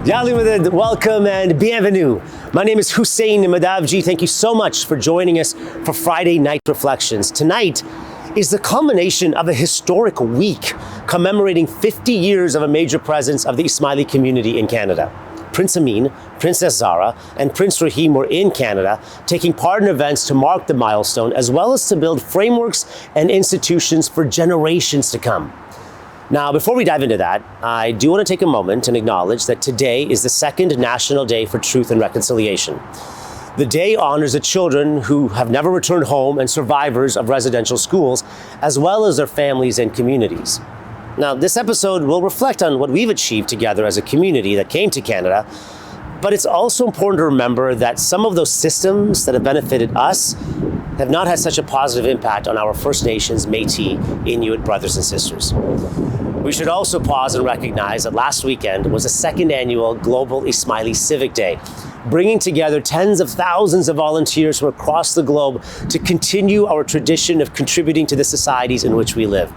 Welcome and bienvenue. My name is Husein Madhavji. Thank you so much for joining us for Friday Night Reflections. Tonight is the culmination of a historic week commemorating 50 years of a major presence of the Ismaili community in Canada. Prince Amin, Princess Zara, and Prince Rahim were in Canada, taking part in events to mark the milestone, as well as to build frameworks and institutions for generations to come. Now, before we dive into that, I do want to take a moment and acknowledge that today is the second National Day for Truth and Reconciliation. The day honors the children who have never returned home and survivors of residential schools, as well as their families and communities. Now, this episode will reflect on what we've achieved together as a community that came to Canada, but it's also important to remember that some of those systems that have benefited us have not had such a positive impact on our First Nations, Métis, Inuit brothers and sisters. We should also pause and recognize that last weekend was the second annual Global Ismaili Civic Day, bringing together tens of thousands of volunteers from across the globe to continue our tradition of contributing to the societies in which we live.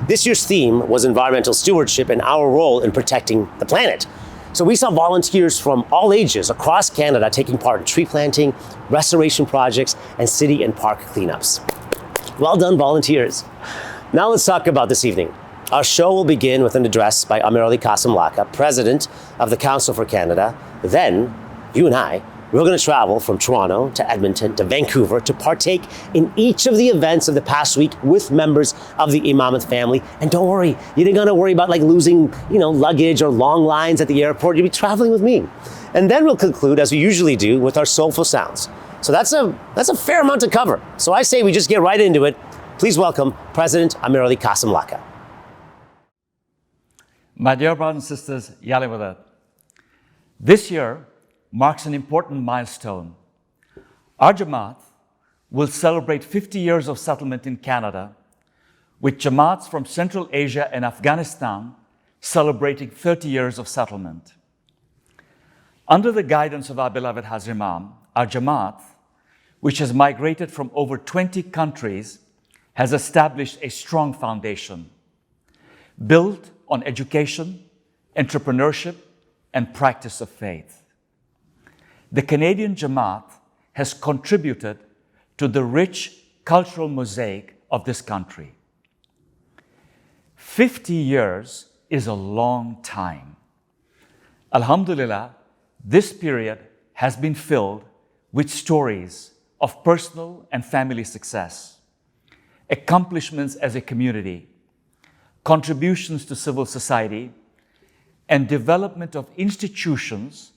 This year's theme was environmental stewardship and our role in protecting the planet. So we saw volunteers from all ages across Canada taking part in tree planting, restoration projects, and city and park cleanups. Well done, volunteers. Now let's talk about this evening. Our show will begin with an address by Amirali Kasimlaka, President of the Council for Canada. Then, you and I, we're going to travel from Toronto to Edmonton to Vancouver to partake in each of the events of the past week with members of the Imamat family. And don't worry, you ain't gonna worry about losing, luggage or long lines at the airport. You'll be traveling with me. And then we'll conclude, as we usually do, with our soulful sounds. So that's a fair amount to cover. So I say we just get right into it. Please welcome President Amirali Kasimlaka. My dear brothers and sisters, Yaliwadat. This year marks an important milestone. Our Jamat will celebrate 50 years of settlement in Canada, with Jamats from Central Asia and Afghanistan celebrating 30 years of settlement. Under the guidance of our beloved Hazimam, our Jamat, which has migrated from over 20 countries, has established a strong foundation, built on education, entrepreneurship, and practice of faith. The Canadian Jamat has contributed to the rich cultural mosaic of this country. 50 years is a long time. Alhamdulillah, this period has been filled with stories of personal and family success, accomplishments as a community, contributions to civil society, and development of institutions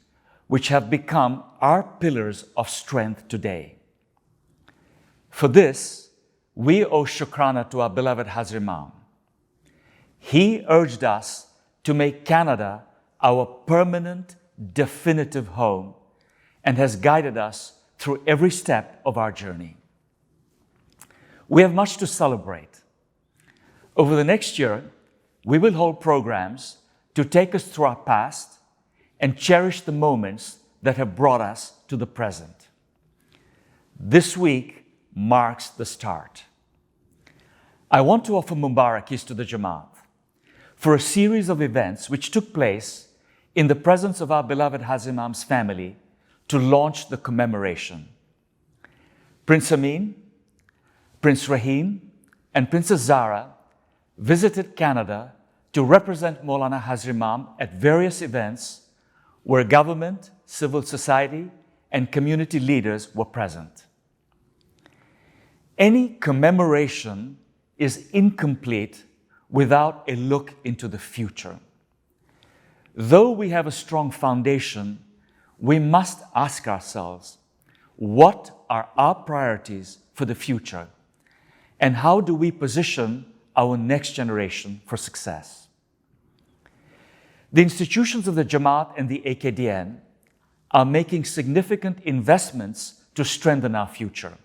which have become our pillars of strength today. For this, we owe shukrana to our beloved Hazimam. He urged us to make Canada our permanent, definitive home and has guided us through every step of our journey. We have much to celebrate. Over the next year, we will hold programs to take us through our past and cherish the moments that have brought us to the present. This week marks the start. I want to offer Mubarakis to the Jamat for a series of events which took place in the presence of our beloved Hazimam's family to launch the commemoration. Prince Amin, Prince Rahim, and Princess Zara visited Canada to represent Maulana Hazimam at various events where government, civil society, and community leaders were present. Any commemoration is incomplete without a look into the future. Though we have a strong foundation, we must ask ourselves, what are our priorities for the future? And how do we position our next generation for success? The institutions of the Jamat and the AKDN are making significant investments to strengthen our future.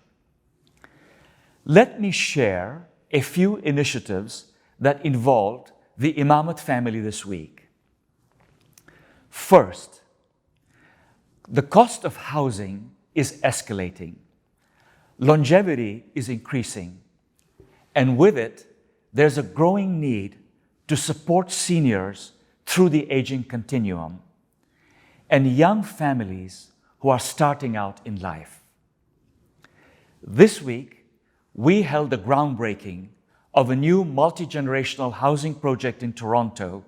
Let me share a few initiatives that involved the Imamat family this week. First, the cost of housing is escalating. Longevity is increasing, and with it, there's a growing need to support seniors through the aging continuum, and young families who are starting out in life. This week, we held the groundbreaking of a new multi-generational housing project in Toronto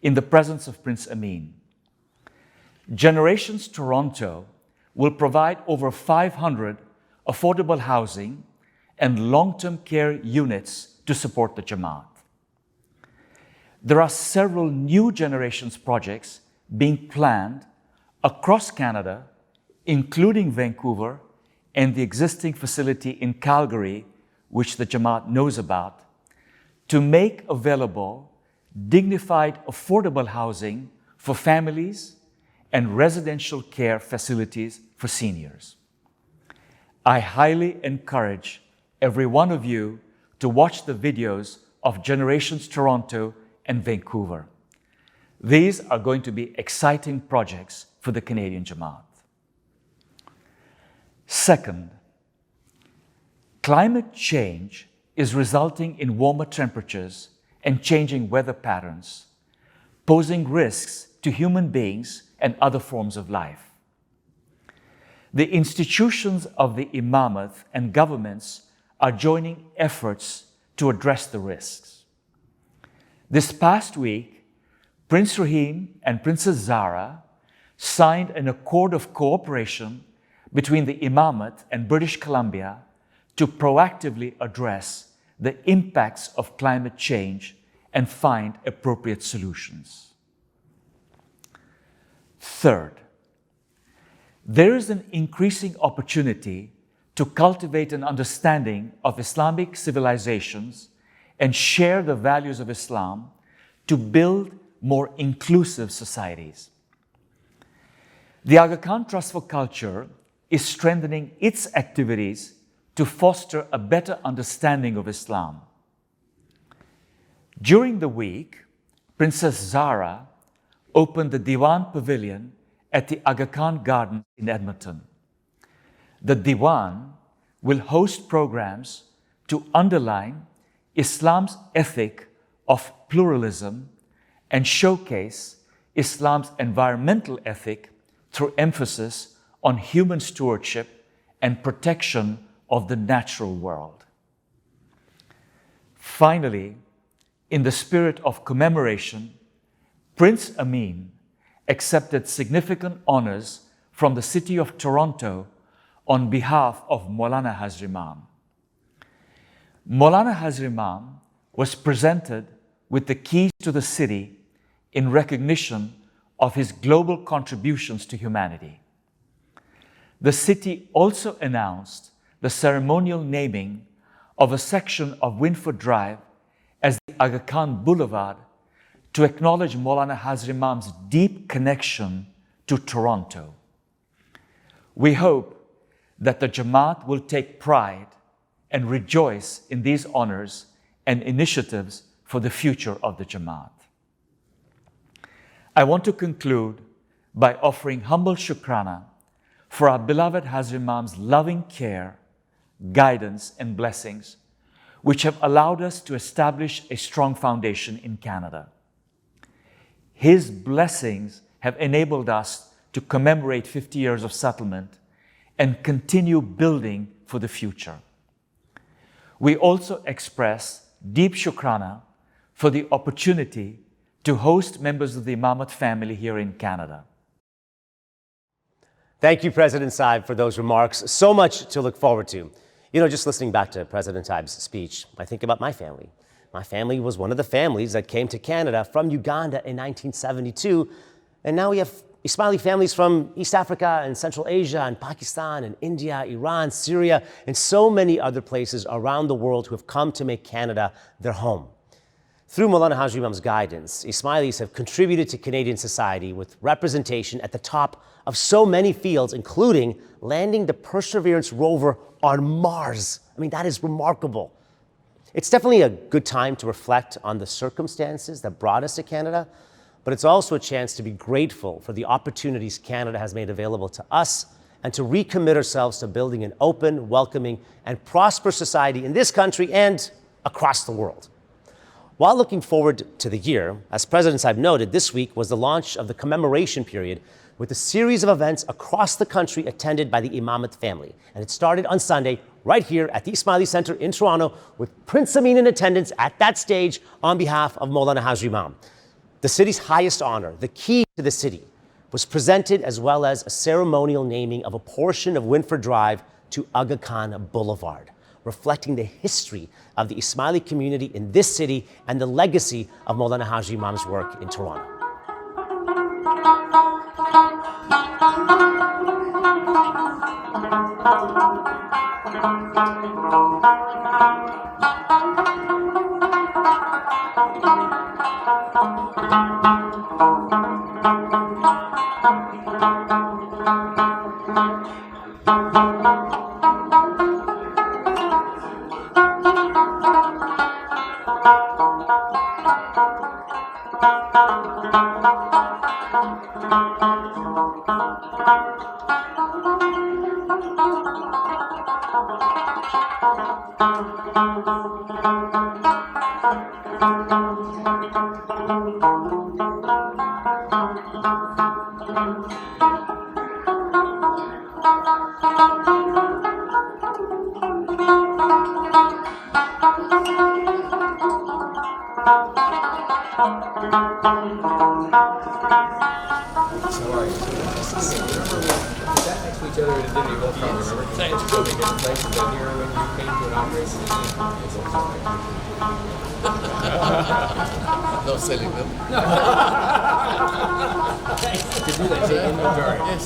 in the presence of Prince Amin. Generations Toronto will provide over 500 affordable housing and long-term care units to support the Jamat. There are several new generations projects being planned across Canada, including Vancouver and the existing facility in Calgary, which the Jamat knows about, to make available dignified, affordable housing for families and residential care facilities for seniors. I highly encourage every one of you to watch the videos of Generations Toronto and Vancouver. These are going to be exciting projects for the Canadian Jamat. Second, climate change is resulting in warmer temperatures and changing weather patterns, posing risks to human beings and other forms of life. The institutions of the Imamat and governments are joining efforts to address the risks. This past week, Prince Rahim and Princess Zara signed an accord of cooperation between the Imamat and British Columbia to proactively address the impacts of climate change and find appropriate solutions. Third, there is an increasing opportunity to cultivate an understanding of Islamic civilizations and share the values of Islam to build more inclusive societies. The Aga Khan Trust for Culture is strengthening its activities to foster a better understanding of Islam. During the week, Princess Zara opened the Diwan Pavilion at the Aga Khan Gardens in Edmonton. The Diwan will host programs to underline Islam's ethic of pluralism and showcase Islam's environmental ethic through emphasis on human stewardship and protection of the natural world. Finally, in the spirit of commemoration, Prince Amin accepted significant honors from the city of Toronto on behalf of Maulana Hazrat Imam. Maulana Hazrat Imam was presented with the keys to the city in recognition of his global contributions to humanity. The city also announced the ceremonial naming of a section of Winford Drive as the Aga Khan Boulevard to acknowledge Maulana Hazrat Imam's deep connection to Toronto. We hope that the Jamat will take pride and rejoice in these honors and initiatives for the future of the Jamat. I want to conclude by offering humble shukrana for our beloved Hazrat Imam's loving care, guidance, and blessings, which have allowed us to establish a strong foundation in Canada. His blessings have enabled us to commemorate 50 years of settlement and continue building for the future. We also express deep shukrana for the opportunity to host members of the Imamat family here in Canada. Thank you, President Saib, for those remarks. So much to look forward to. You know, just listening back to President Saib's speech, I think about my family. My family was one of the families that came to Canada from Uganda in 1972, and now we have Ismaili families from East Africa and Central Asia and Pakistan and India, Iran, Syria, and so many other places around the world who have come to make Canada their home. Through Maulana Hazrat Imam's guidance, Ismailis have contributed to Canadian society with representation at the top of so many fields, including landing the Perseverance rover on Mars. I mean, that is remarkable. It's definitely a good time to reflect on the circumstances that brought us to Canada, but it's also a chance to be grateful for the opportunities Canada has made available to us and to recommit ourselves to building an open, welcoming, and prosperous society in this country and across the world. While looking forward to the year, as President Saib noted, this week was the launch of the commemoration period with a series of events across the country attended by the Imamat family. And it started on Sunday right here at the Ismailis Center in Toronto with Prince Amin in attendance at that stage on behalf of Maulana Haj Imam. The city's highest honor, the key to the city, was presented, as well as a ceremonial naming of a portion of Winford Drive to Aga Khan Boulevard, reflecting the history of the Ismaili community in this city and the legacy of Maulana Haj Imam's work in Toronto. No selling them. To do that, take inventory. Yes.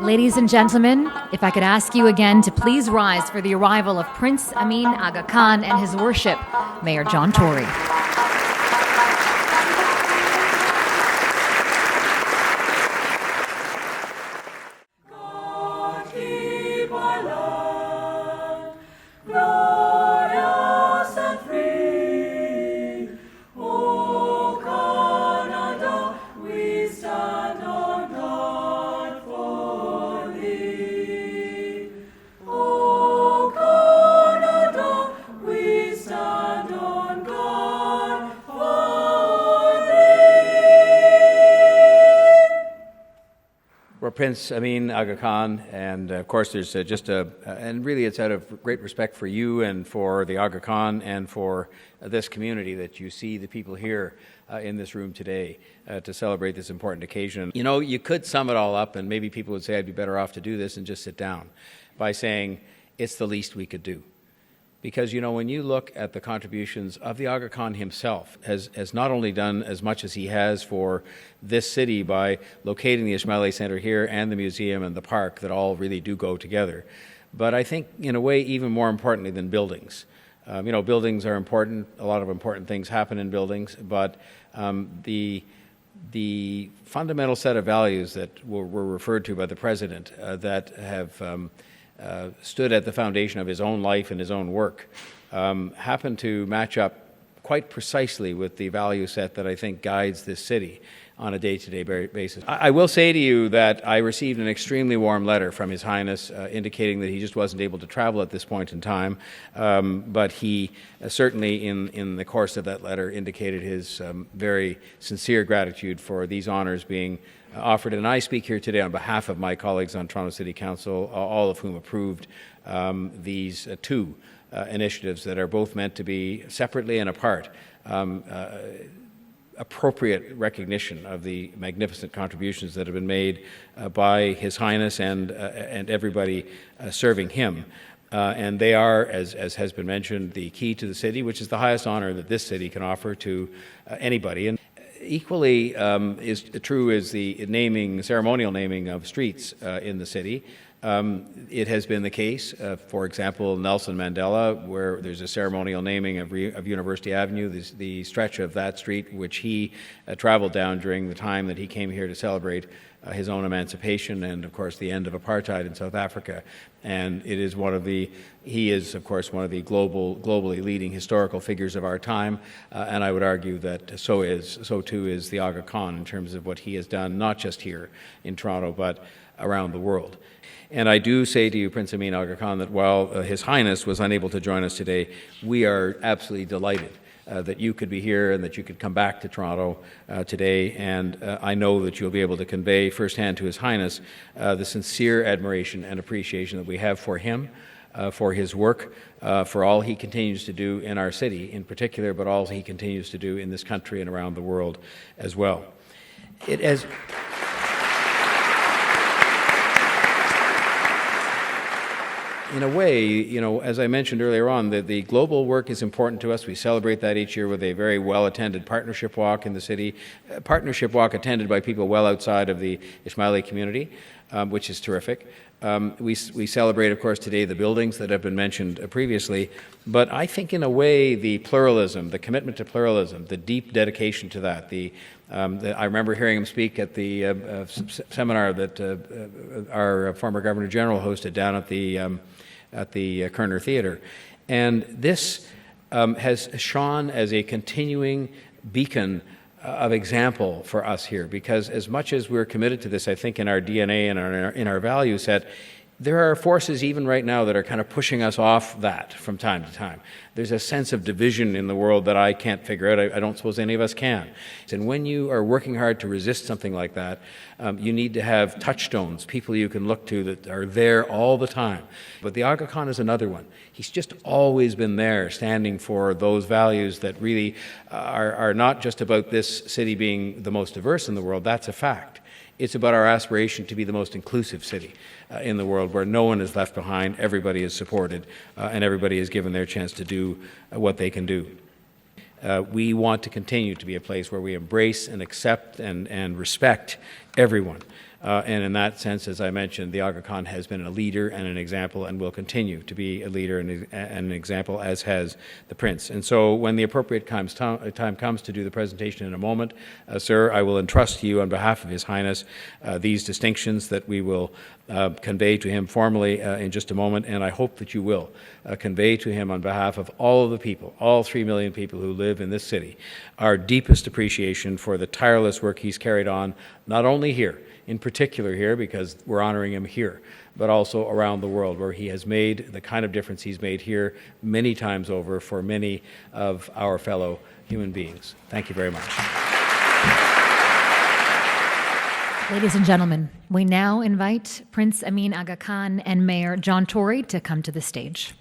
Ladies and gentlemen, if I could ask you again to please rise for the arrival of Prince Amin Aga Khan and His Worship, Mayor John Tory. Prince Amin Aga Khan, and of course there's and really it's out of great respect for you and for the Aga Khan and for this community that you see the people here in this room today to celebrate this important occasion. You know, you could sum it all up, and maybe people would say I'd be better off to do this and just sit down, by saying it's the least we could do. Because, you know, when you look at the contributions of the Aga Khan himself, has not only done as much as he has for this city by locating the Ismaili Center here and the museum and the park that all really do go together, but I think in a way even more importantly than buildings. You know, buildings are important, a lot of important things happen in buildings, but the fundamental set of values that were referred to by the President that have stood at the foundation of his own life and his own work, happen to match up quite precisely with the value set that I think guides this city on a day-to-day basis. I will say to you that I received an extremely warm letter from His Highness indicating that he just wasn't able to travel at this point in time, but he certainly in the course of that letter indicated his very sincere gratitude for these honors being offered. And I speak here today on behalf of my colleagues on Toronto City Council, all of whom approved these two initiatives that are both meant to be separately and apart appropriate recognition of the magnificent contributions that have been made by His Highness and everybody serving him. And they are, as has been mentioned, the key to the city, which is the highest honor that this city can offer to anybody. And equally is true is the ceremonial naming of streets in the city. It has been the case, for example, Nelson Mandela, where there's a ceremonial naming of University Avenue, the stretch of that street which he traveled down during the time that he came here to celebrate his own emancipation and, of course, the end of apartheid in South Africa. And he is, of course, one of the globally leading historical figures of our time. And I would argue that so too is the Aga Khan in terms of what he has done, not just here in Toronto, but around the world. And I do say to you, Prince Amin Aga Khan, that while His Highness was unable to join us today, we are absolutely delighted that you could be here and that you could come back to Toronto today. And I know that you'll be able to convey firsthand to His Highness the sincere admiration and appreciation that we have for him, for his work, for all he continues to do in our city in particular, but all he continues to do in this country and around the world as well. In a way, as I mentioned earlier on, the global work is important to us. We celebrate that each year with a very well-attended partnership walk in the city, a partnership walk attended by people well outside of the Ismaili community, which is terrific. We celebrate, of course, today the buildings that have been mentioned previously, but I think in a way the pluralism, the commitment to pluralism, the deep dedication to that, I remember hearing him speak at the seminar that our former Governor General hosted down at the Kerner Theatre. And this has shone as a continuing beacon of example for us here, because as much as we're committed to this, I think in our DNA and in our value set, there are forces even right now that are kind of pushing us off that from time to time. There's a sense of division in the world that I can't figure out. I don't suppose any of us can. And when you are working hard to resist something like that, you need to have touchstones, people you can look to that are there all the time. But the Aga Khan is another one. He's just always been there, standing for those values that really are not just about this city being the most diverse in the world. That's a fact. It's about our aspiration to be the most inclusive city in the world, where no one is left behind, everybody is supported, and everybody is given their chance to do what they can do. We want to continue to be a place where we embrace and accept and respect everyone. And in that sense, as I mentioned, the Aga Khan has been a leader and an example and will continue to be a leader and an example, as has the Prince. And so when the appropriate time comes to do the presentation in a moment, sir, I will entrust to you on behalf of His Highness these distinctions that we will convey to him formally in just a moment, and I hope that you will convey to him on behalf of all of the people, all 3 million people who live in this city, our deepest appreciation for the tireless work he's carried on, not only here, in particular here, because we're honoring him here, but also around the world, where he has made the kind of difference he's made here many times over for many of our fellow human beings. Thank you very much. Ladies and gentlemen, we now invite Prince Amin Aga Khan and Mayor John Tory to come to the stage.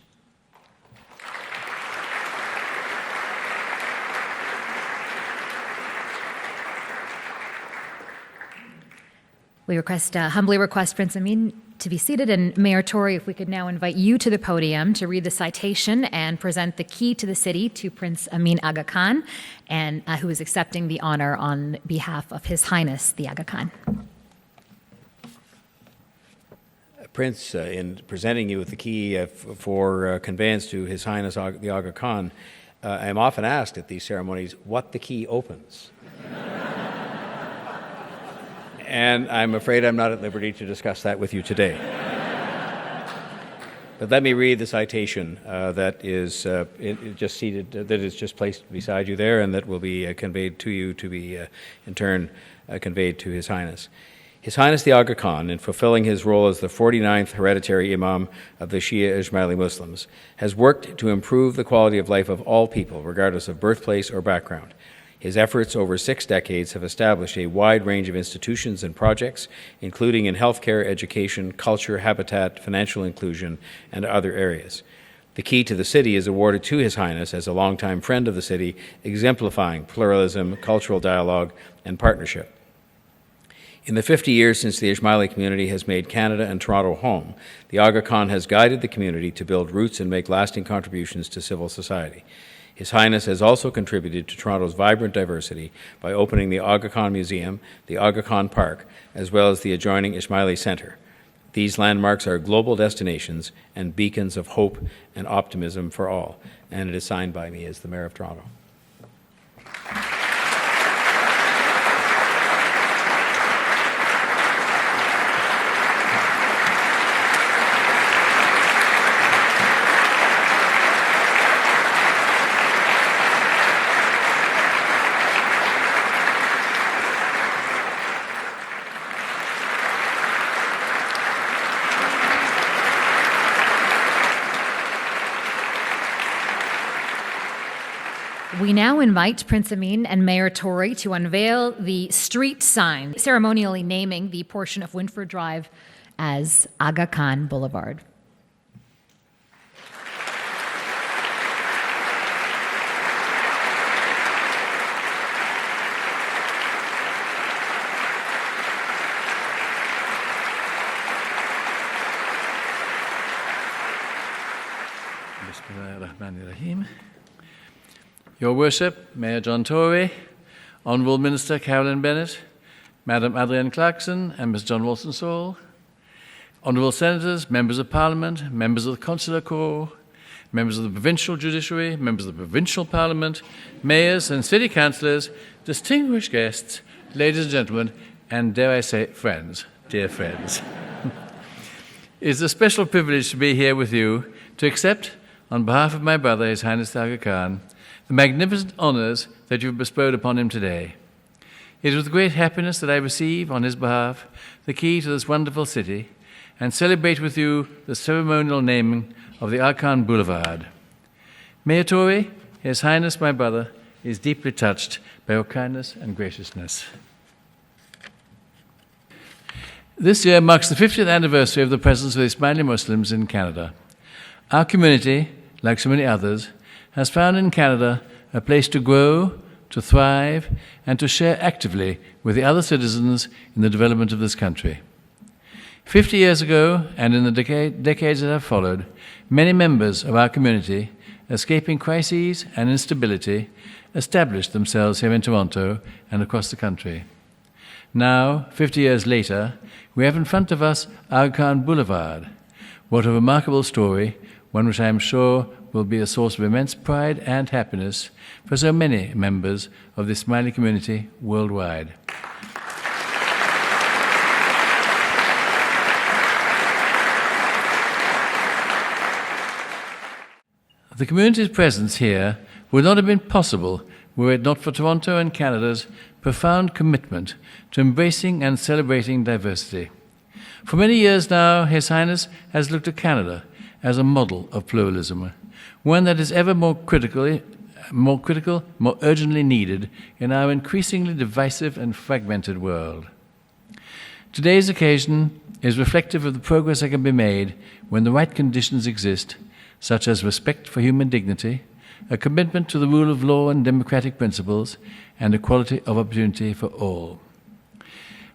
We humbly request Prince Amin to be seated, and Mayor Tory, if we could now invite you to the podium to read the citation and present the key to the city to Prince Amin Aga Khan, and who is accepting the honor on behalf of His Highness the Aga Khan. Prince, in presenting you with the key for conveyance to His Highness the Aga Khan, I am often asked at these ceremonies what the key opens. And I'm afraid I'm not at liberty to discuss that with you today. But let me read the citation that is just seated, that is just placed beside you there, and that will be conveyed to you to be, in turn, conveyed to His Highness. His Highness the Aga Khan, in fulfilling his role as the 49th hereditary Imam of the Shia Ismaili Muslims, has worked to improve the quality of life of all people, regardless of birthplace or background. His efforts over 6 decades have established a wide range of institutions and projects, including in healthcare, education, culture, habitat, financial inclusion, and other areas. The key to the city is awarded to His Highness as a longtime friend of the city, exemplifying pluralism, cultural dialogue, and partnership. In the 50 years since the Ismaili community has made Canada and Toronto home, the Aga Khan has guided the community to build roots and make lasting contributions to civil society. His Highness has also contributed to Toronto's vibrant diversity by opening the Aga Khan Museum, the Aga Khan Park, as well as the adjoining Ismaili Centre. These landmarks are global destinations and beacons of hope and optimism for all, and it is signed by me as the Mayor of Toronto. We now invite Prince Amin and Mayor Tory to unveil the street sign, ceremonially naming the portion of Windford Drive as Aga Khan Boulevard. Bismillahirrahmanirrahim. Your Worship, Mayor John Tory, Honourable Minister Carolyn Bennett, Madam Adrienne Clarkson and Ms. John Wilson-Saul, Honourable Senators, Members of Parliament, Members of the Consular Corps, Members of the Provincial Judiciary, Members of the Provincial Parliament, Mayors and City Councillors, distinguished guests, ladies and gentlemen, and dare I say, friends, dear friends. It is a special privilege to be here with you to accept, on behalf of my brother, His Highness Aga Khan, the magnificent honours that you have bestowed upon him today. It is with great happiness that I receive, on his behalf, the key to this wonderful city and celebrate with you the ceremonial naming of the Aga Khan Boulevard. Mayor Tory, His Highness my brother, is deeply touched by your kindness and graciousness. This year marks the 50th anniversary of the presence of the Ismaili Muslims in Canada. Our community, like so many others, has found in Canada a place to grow, to thrive, and to share actively with the other citizens in the development of this country. 50 years ago, and in the decades that have followed, many members of our community, escaping crises and instability, established themselves here in Toronto and across the country. Now, 50 years later, we have in front of us Aga Khan Boulevard. What a remarkable story, one which I am sure will be a source of immense pride and happiness for so many members of the Ismaili community worldwide. The community's presence here would not have been possible were it not for Toronto and Canada's profound commitment to embracing and celebrating diversity. For many years now, His Highness has looked to Canada as a model of pluralism, one that is ever more critical, more urgently needed in our increasingly divisive and fragmented world. Today's occasion is reflective of the progress that can be made when the right conditions exist, such as respect for human dignity, a commitment to the rule of law and democratic principles, and equality of opportunity for all.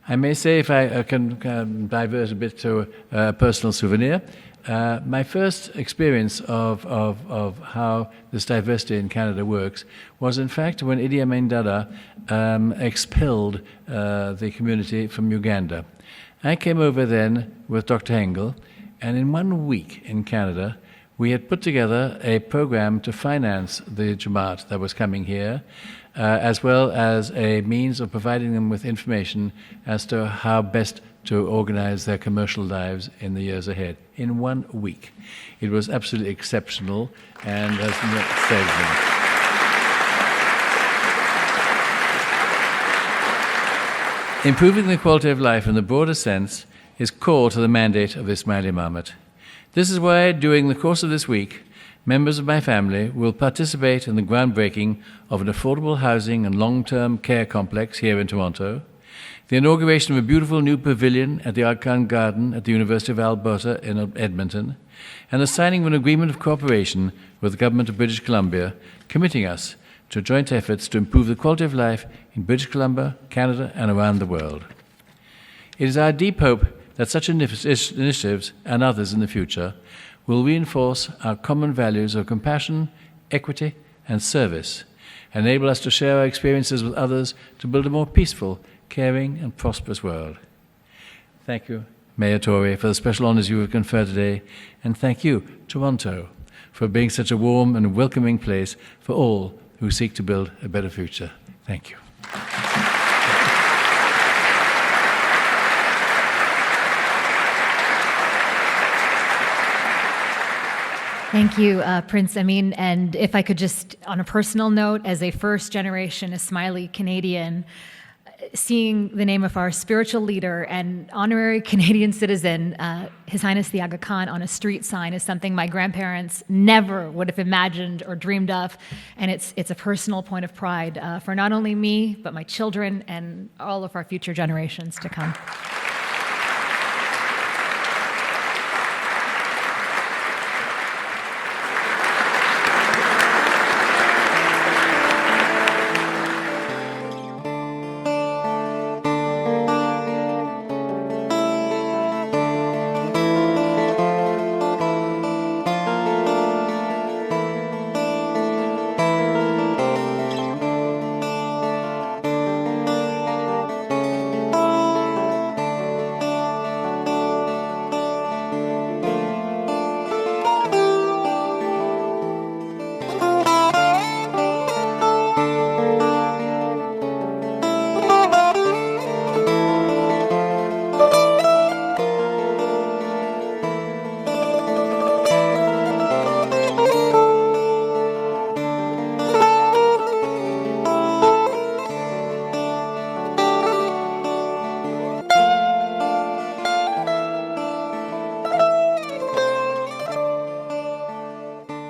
I may say, if I can divert a bit to a personal souvenir, my first experience of how this diversity in Canada works was, in fact, when Idi Amin Dada expelled the community from Uganda. I came over then with Dr. Engel, and in 1 week in Canada, we had put together a program to finance the Jamat that was coming here, as well as a means of providing them with information as to how best to organize their commercial lives in the years ahead. In 1 week. It was absolutely exceptional and has saved them. Improving the quality of life in the broader sense is core to the mandate of Ismaili Imamat. This is why, during the course of this week, members of my family will participate in the groundbreaking of an affordable housing and long-term care complex here in Toronto, the inauguration of a beautiful new pavilion at the Aga Khan Garden at the University of Alberta in Edmonton, and the signing of an agreement of cooperation with the Government of British Columbia, committing us to joint efforts to improve the quality of life in British Columbia, Canada, and around the world. It is our deep hope that such initiatives and others in the future will reinforce our common values of compassion, equity, and service, and enable us to share our experiences with others to build a more peaceful, caring, and prosperous world. Thank you Mayor Tory, for the special honours you have conferred today, and thank you, Toronto, for being such a warm and welcoming place for all who seek to build a better future. Thank you. Thank you, Prince Amin. And if I could just, on a personal note, as a first-generation Ismaili Canadian, seeing the name of our spiritual leader and honorary Canadian citizen, His Highness the Aga Khan, on a street sign is something my grandparents never would have imagined or dreamed of. And it's a personal point of pride for not only me, but my children and all of our future generations to come.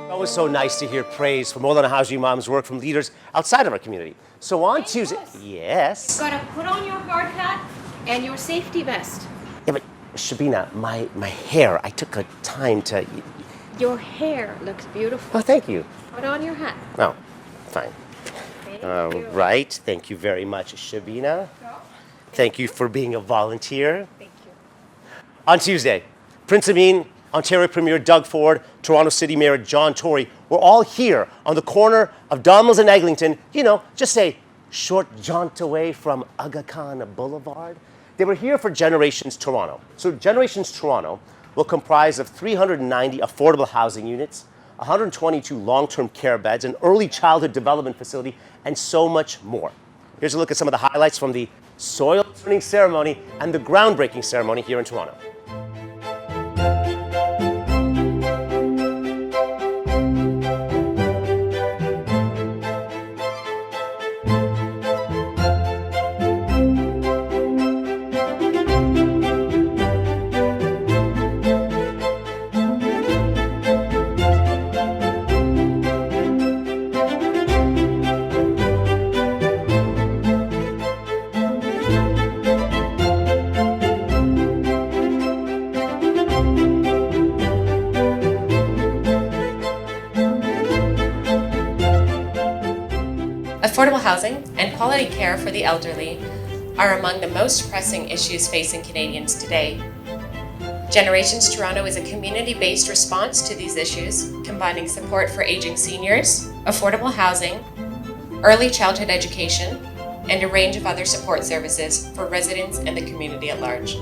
Always so nice to hear praise for Maulana Haji Imam's work from leaders outside of our community. So on Tuesday, yes. You've got to put on your hard hat and your safety vest. Yeah, but Shabina, my hair, I took a time to. Your hair looks beautiful. Oh, thank you. Put on your hat. Oh, fine. Thank you. Right. Thank you very much, Shabina. Thank you for being a volunteer. Thank you. On Tuesday, Prince Amin, Ontario Premier Doug Ford, Toronto City Mayor John Tory were all here on the corner of Donmills and Eglinton, just a short jaunt away from Aga Khan Boulevard. They were here for Generations Toronto. So Generations Toronto will comprise of 390 affordable housing units, 122 long-term care beds, an early childhood development facility, and so much more. Here's a look at some of the highlights from the soil turning ceremony and the groundbreaking ceremony here in Toronto. Affordable housing and quality care for the elderly are among the most pressing issues facing Canadians today. Generations Toronto is a community-based response to these issues, combining support for aging seniors, affordable housing, early childhood education, and a range of other support services for residents and the community at large.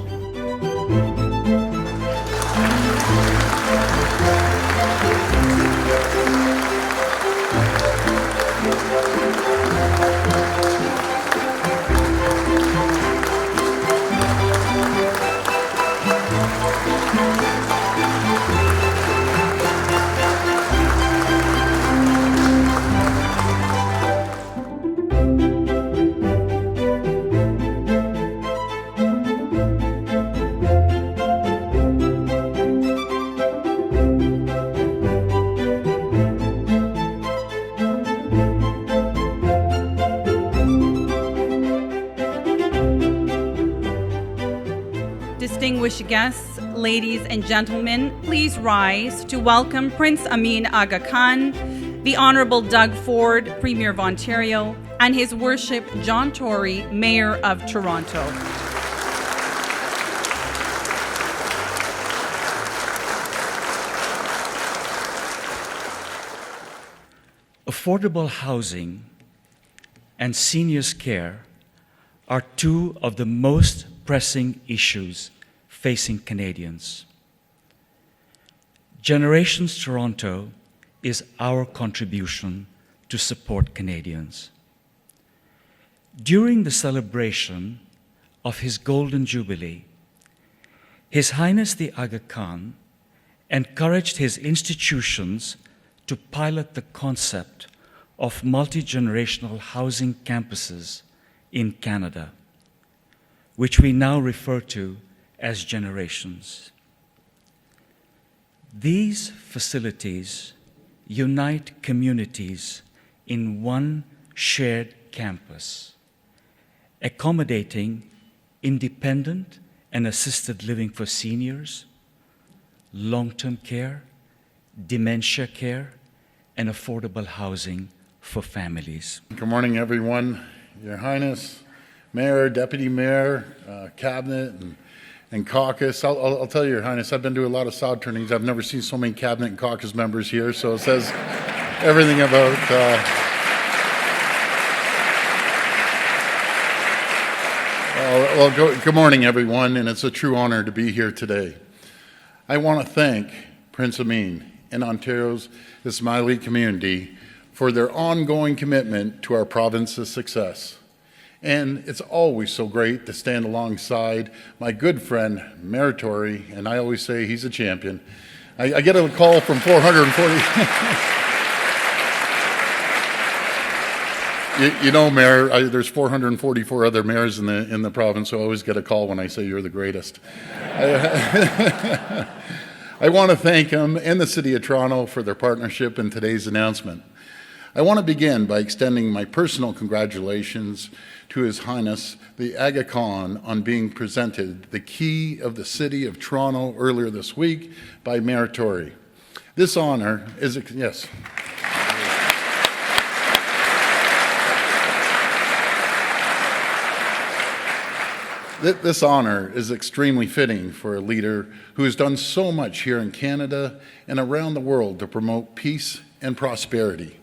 Distinguished guests, ladies and gentlemen, please rise to welcome Prince Amin Aga Khan, the Honourable Doug Ford, Premier of Ontario, and His Worship John Tory, Mayor of Toronto. Affordable housing and seniors' care are two of the most pressing issues facing Canadians. Generations Toronto is our contribution to support Canadians. During the celebration of his Golden Jubilee, His Highness the Aga Khan encouraged his institutions to pilot the concept of multi-generational housing campuses in Canada, which we now refer to as generations. These facilities unite communities in one shared campus, accommodating independent and assisted living for seniors, long-term care, dementia care, and affordable housing for families. Good morning, everyone. Your Highness, Mayor, Deputy Mayor, Cabinet, and Caucus. I'll tell you, Your Highness, I've been to a lot of sod turnings. I've never seen so many Cabinet and Caucus members here, so it says everything about... Good morning, everyone, and it's a true honor to be here today. I want to thank Prince Amin and Ontario's Ismaili community for their ongoing commitment to our province's success. And it's always so great to stand alongside my good friend, Mayor Tory, and I always say he's a champion. I get a call from 440... You know, Mayor, there's 444 other mayors in the province, so I always get a call when I say you're the greatest. I want to thank him and the City of Toronto for their partnership in today's announcement. I want to begin by extending my personal congratulations to His Highness the Aga Khan on being presented the key of the City of Toronto earlier this week by Mayor Tory. This honor is... Yes. This honor is extremely fitting for a leader who has done so much here in Canada and around the world to promote peace and prosperity.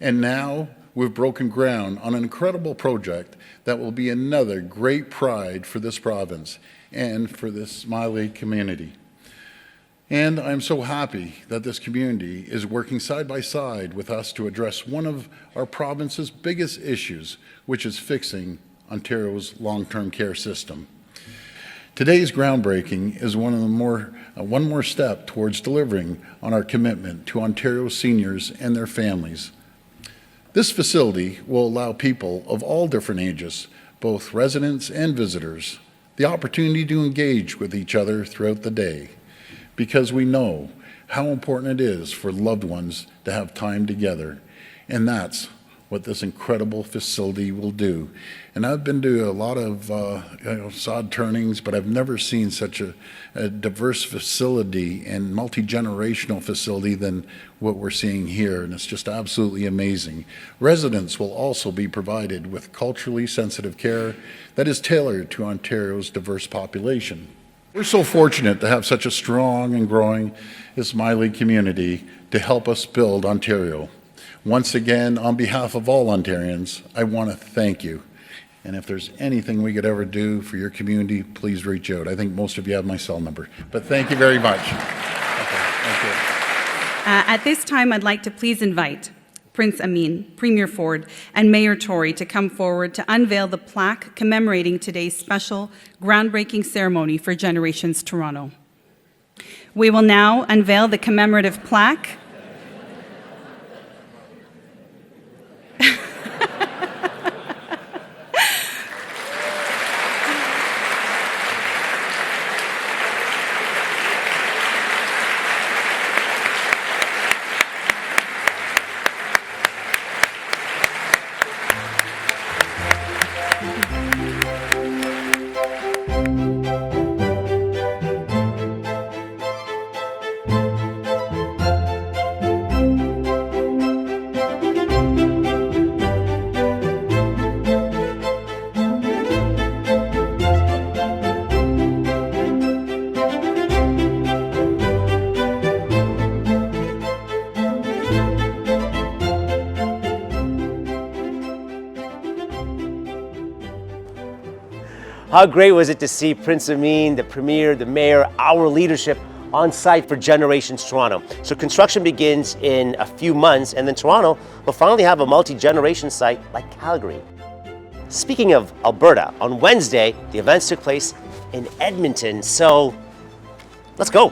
And now we've broken ground on an incredible project that will be another great pride for this province and for this Ismaili community. And I'm so happy that this community is working side by side with us to address one of our province's biggest issues, which is fixing Ontario's long-term care system. Today's groundbreaking is one more step towards delivering on our commitment to Ontario's seniors and their families. This facility will allow people of all different ages, both residents and visitors, the opportunity to engage with each other throughout the day, because we know how important it is for loved ones to have time together, and that's what this incredible facility will do. And I've been to a lot of sod turnings, but I've never seen such a diverse facility and multi-generational facility than what we're seeing here, and it's just absolutely amazing. Residents will also be provided with culturally sensitive care that is tailored to Ontario's diverse population. We're so fortunate to have such a strong and growing Ismaili community to help us build Ontario. Once again, on behalf of all Ontarians, I want to thank you. And if there's anything we could ever do for your community, please reach out. I think most of you have my cell number. But thank you very much. Okay, thank you. At this time, I'd like to please invite Prince Amin, Premier Ford, and Mayor Tory to come forward to unveil the plaque commemorating today's special groundbreaking ceremony for Generations Toronto. We will now unveil the commemorative plaque. How great was it to see Prince Amin, the Premier, the Mayor, our leadership on site for Generations Toronto. So construction begins in a few months, and then Toronto will finally have a multi-generation site like Calgary. Speaking of Alberta, on Wednesday, the events took place in Edmonton, so let's go.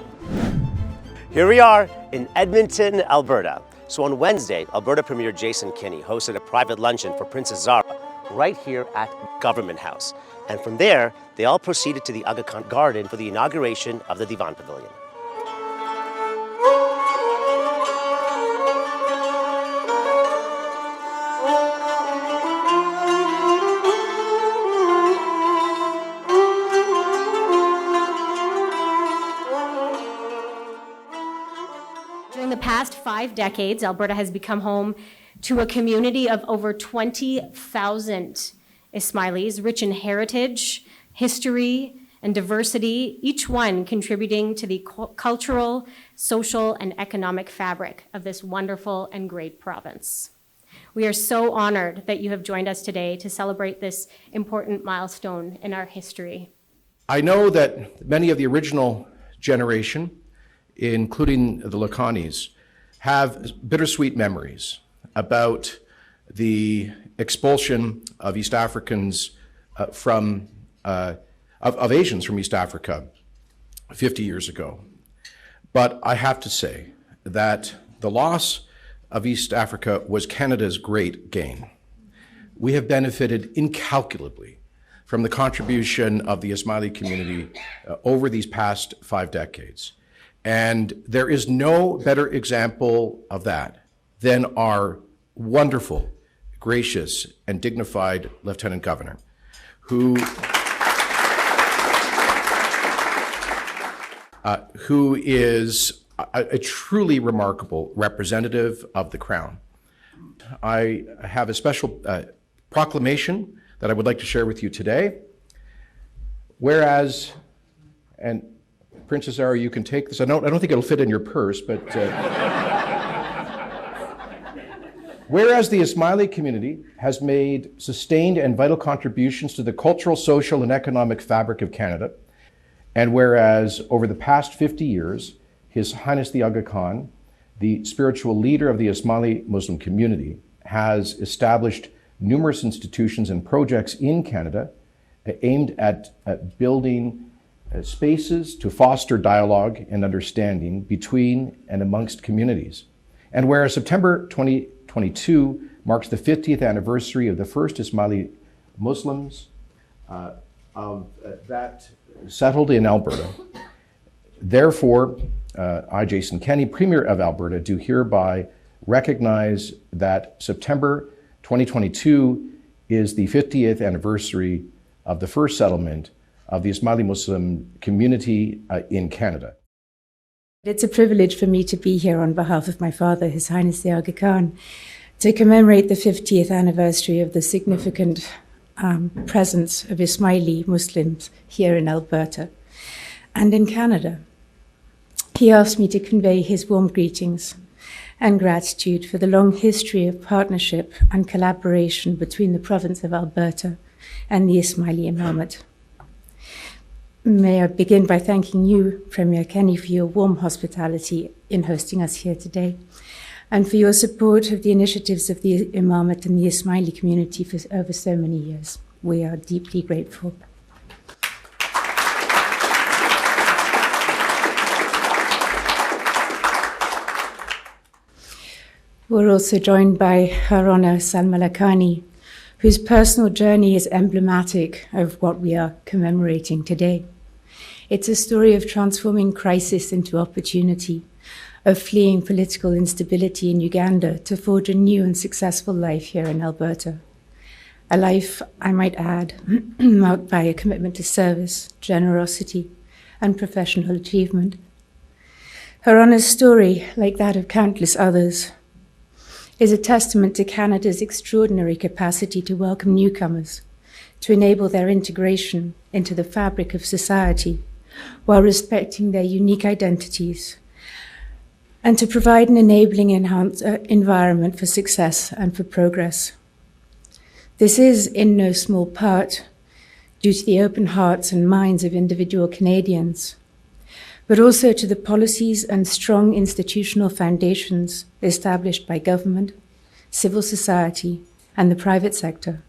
Here we are in Edmonton, Alberta. So on Wednesday, Alberta Premier Jason Kenney hosted a private luncheon for Princess Zara right here at Government House. And from there, they all proceeded to the Aga Khan Garden for the inauguration of the Divan Pavilion. During the past 5 decades, Alberta has become home to a community of over 20,000 Ismailis, rich in heritage, history, and diversity, each one contributing to the cultural, social, and economic fabric of this wonderful and great province. We are so honored that you have joined us today to celebrate this important milestone in our history. I know that many of the original generation, including the Lakanis, have bittersweet memories about the expulsion of East Africans of Asians from East Africa 50 years ago. But I have to say that the loss of East Africa was Canada's great gain. We have benefited incalculably from the contribution of the Ismaili community over these past 5 decades. And there is no better example of that than our wonderful, gracious, and dignified Lieutenant Governor, who is a truly remarkable representative of the Crown. I have a special proclamation that I would like to share with you today. Whereas, and Princess Zara, you can take this. I don't think it'll fit in your purse, but whereas the Ismaili community has made sustained and vital contributions to the cultural, social, and economic fabric of Canada, and whereas over the past 50 years, His Highness the Aga Khan, the spiritual leader of the Ismaili Muslim community, has established numerous institutions and projects in Canada aimed at building spaces to foster dialogue and understanding between and amongst communities. And whereas September 2022 marks the 50th anniversary of the first Ismaili Muslims that settled in Alberta, therefore, I, Jason Kenney, Premier of Alberta, do hereby recognize that September 2022 is the 50th anniversary of the first settlement of the Ismaili Muslim community in Canada. It's a privilege for me to be here on behalf of my father, His Highness the Aga Khan, to commemorate the 50th anniversary of the significant presence of Ismaili Muslims here in Alberta and in Canada. He asked me to convey his warm greetings and gratitude for the long history of partnership and collaboration between the province of Alberta and the Ismaili Imamat. May I begin by thanking you, Premier Kenney, for your warm hospitality in hosting us here today, and for your support of the initiatives of the Imamat and the Ismaili community for over so many years. We are deeply grateful. We're also joined by Her Honour Salma Lakhani, whose personal journey is emblematic of what we are commemorating today. It's a story of transforming crisis into opportunity, of fleeing political instability in Uganda to forge a new and successful life here in Alberta. A life, I might add, marked by a commitment to service, generosity, and professional achievement. Her Honour's story, like that of countless others, is a testament to Canada's extraordinary capacity to welcome newcomers, to enable their integration into the fabric of society while respecting their unique identities, and to provide an enabling environment for success and for progress. This is, in no small part, due to the open hearts and minds of individual Canadians, but also to the policies and strong institutional foundations established by government, civil society, and the private sector.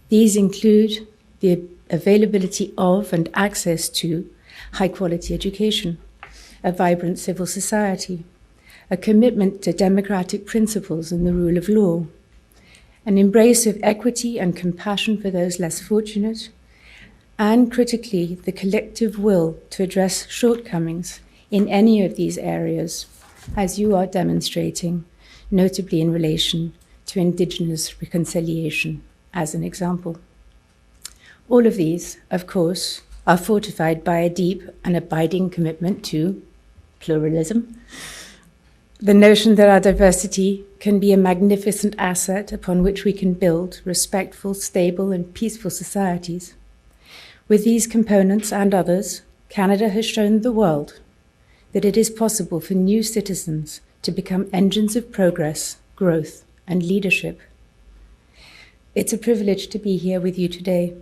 These include the availability of and access to high-quality education, a vibrant civil society, a commitment to democratic principles and the rule of law, an embrace of equity and compassion for those less fortunate, and critically, the collective will to address shortcomings in any of these areas, as you are demonstrating, notably in relation to Indigenous reconciliation, as an example. All of these, of course, are fortified by a deep and abiding commitment to pluralism, the notion that our diversity can be a magnificent asset upon which we can build respectful, stable, and peaceful societies. With these components and others, Canada has shown the world that it is possible for new citizens to become engines of progress, growth, and leadership. It's a privilege to be here with you today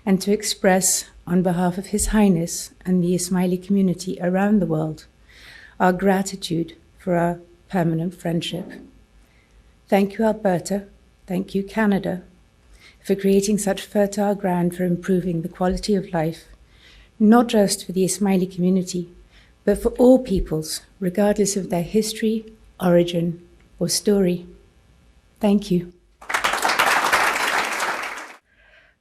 and to express, on behalf of His Highness and the Ismaili community around the world, our gratitude for our permanent friendship. Thank you, Alberta. Thank you, Canada, for creating such fertile ground for improving the quality of life, not just for the Ismaili community, but for all peoples, regardless of their history, origin, or story. Thank you.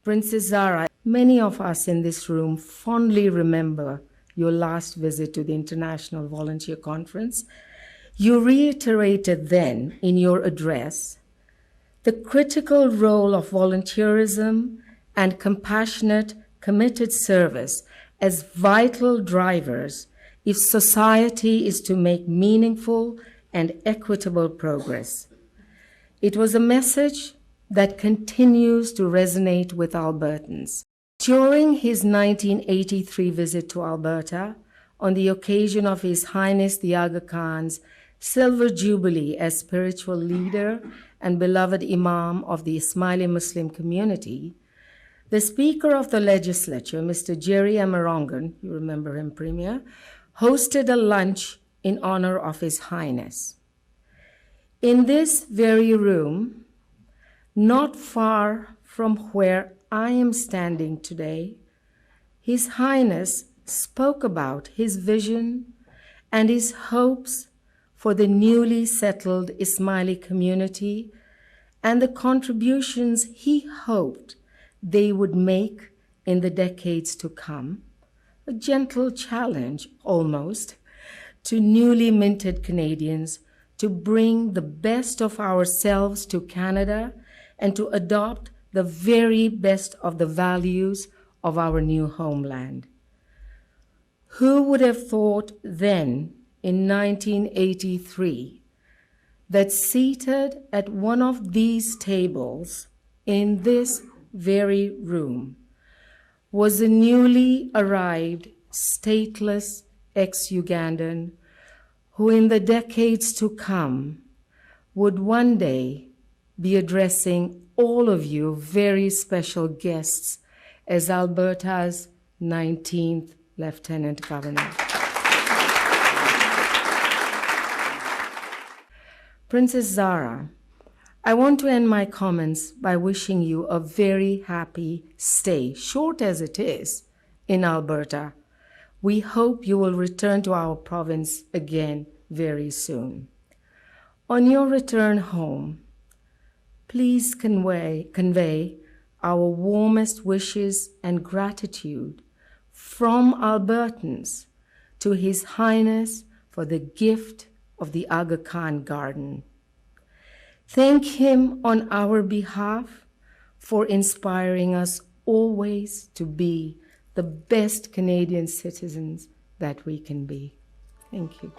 Princess Zara, many of us in this room fondly remember your last visit to the International Volunteer Conference. You reiterated then in your address the critical role of volunteerism and compassionate, committed service as vital drivers if society is to make meaningful and equitable progress. It was a message that continues to resonate with Albertans. During his 1983 visit to Alberta, on the occasion of His Highness the Aga Khan's Silver Jubilee as spiritual leader and beloved Imam of the Ismaili Muslim community, the Speaker of the Legislature, Mr. Jerry Amarongan, you remember him, Premier, hosted a lunch in honor of His Highness. In this very room, not far from where I am standing today, His Highness spoke about his vision and his hopes for the newly settled Ismaili community and the contributions he hoped they would make in the decades to come, a gentle challenge almost to newly minted Canadians to bring the best of ourselves to Canada and to adopt the very best of the values of our new homeland. Who would have thought then, in 1983, that seated at one of these tables in this very room was a newly arrived stateless ex-Ugandan who in the decades to come would one day be addressing all of you very special guests as Alberta's 19th Lieutenant Governor. Princess Zara, I want to end my comments by wishing you a very happy stay, short as it is, in Alberta. We hope you will return to our province again very soon. On your return home, please convey our warmest wishes and gratitude from Albertans to His Highness for the gift of the Aga Khan Garden. Thank him on our behalf for inspiring us always to be the best Canadian citizens that we can be. Thank you.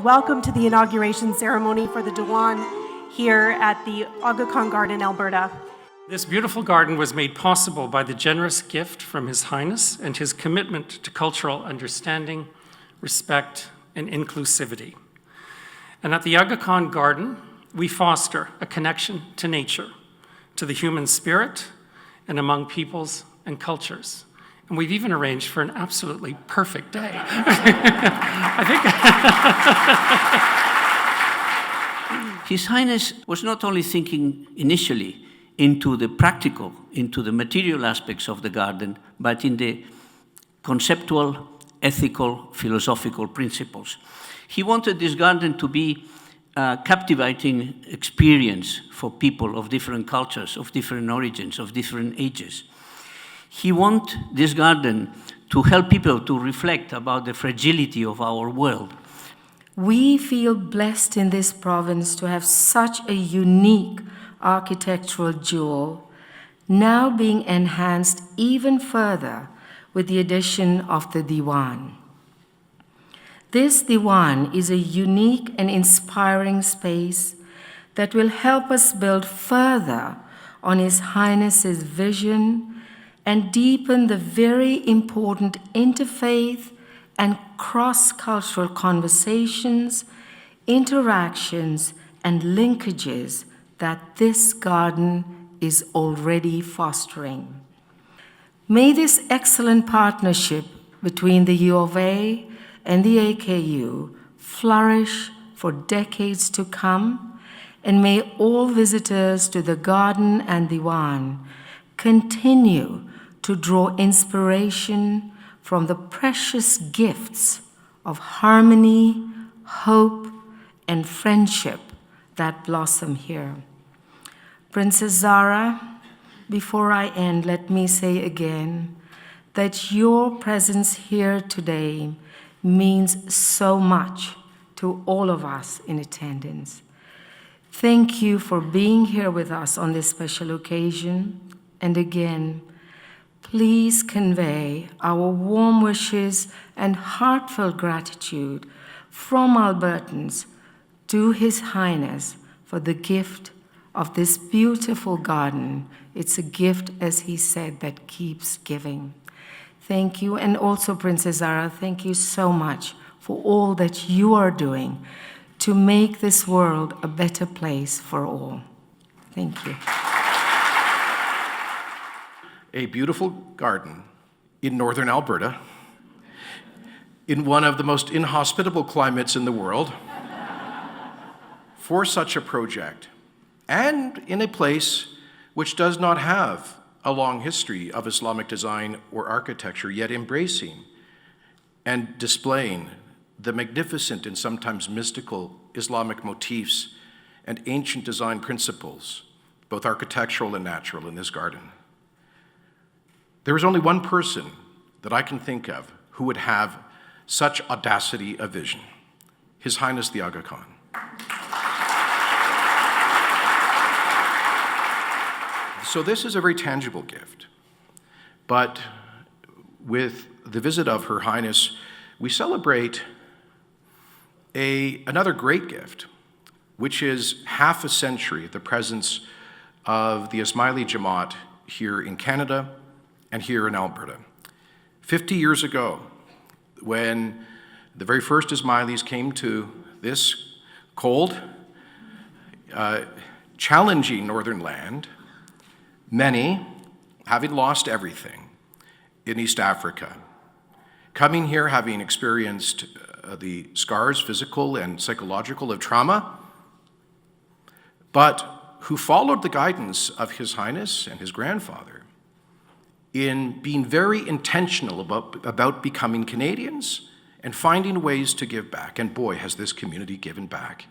welcome to the inauguration ceremony for the Diwan here at the Aga Khan Garden, Alberta. This beautiful garden was made possible by the generous gift from His Highness and his commitment to cultural understanding, respect, and inclusivity. And at the Aga Khan Garden, we foster a connection to nature, to the human spirit, and among peoples and cultures. And we've even arranged for an absolutely perfect day. His Highness was not only thinking initially into the practical, into the material aspects of the garden, but in the conceptual, ethical, philosophical principles. He wanted this garden to be a captivating experience for people of different cultures, of different origins, of different ages. He wanted this garden to help people to reflect about the fragility of our world. We feel blessed in this province to have such a unique architectural jewel, now being enhanced even further with the addition of the Diwan. This Diwan is a unique and inspiring space that will help us build further on His Highness's vision and deepen the very important interfaith and cross-cultural conversations, interactions, and linkages that this garden is already fostering. May this excellent partnership between the U of A and the AKU flourish for decades to come, and may all visitors to the garden and Diwan continue to draw inspiration from the precious gifts of harmony, hope, and friendship that blossom here. Princess Zara, before I end, let me say again that your presence here today means so much to all of us in attendance. Thank you for being here with us on this special occasion. And again, please convey our warm wishes and heartfelt gratitude from Albertans to His Highness for the gift of this beautiful garden. It's a gift, as he said, that keeps giving. Thank you, and also Princess Zara, thank you so much for all that you are doing to make this world a better place for all. Thank you. A beautiful garden in northern Alberta, in one of the most inhospitable climates in the world, for such a project, and in a place which does not have a long history of Islamic design or architecture, yet embracing and displaying the magnificent and sometimes mystical Islamic motifs and ancient design principles, both architectural and natural, in this garden. There is only one person that I can think of who would have such audacity of vision, His Highness the Aga Khan. So this is a very tangible gift, but with the visit of Her Highness, we celebrate another great gift, which is half a century of the presence of the Ismaili Jamat here in Canada and here in Alberta. 50 years ago, when the very first Ismailis came to this cold, challenging northern land, many, having lost everything in East Africa, coming here having experienced the scars, physical and psychological, of trauma, but who followed the guidance of His Highness and his grandfather in being very intentional about becoming Canadians and finding ways to give back. And boy, has this community given back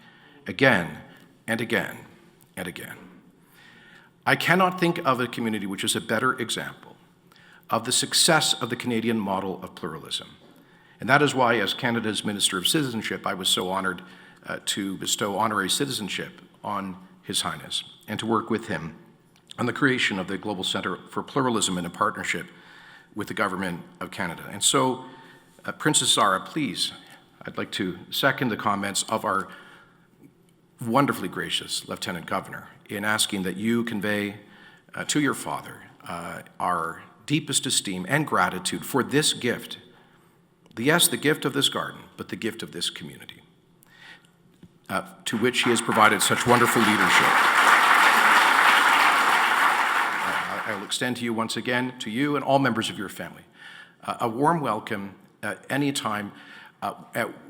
again and again and again. I cannot think of a community which is a better example of the success of the Canadian model of pluralism. And that is why, as Canada's Minister of Citizenship, I was so honored to bestow honorary citizenship on His Highness and to work with him on the creation of the Global Centre for Pluralism in a partnership with the Government of Canada. And so, Princess Zara, please I'd like to second the comments of our wonderfully gracious Lieutenant Governor in asking that you convey to your father our deepest esteem and gratitude for this gift. Yes, the gift of this garden, but the gift of this community, to which he has provided such wonderful leadership. I will extend to you once again, to you and all members of your family, a warm welcome at any time.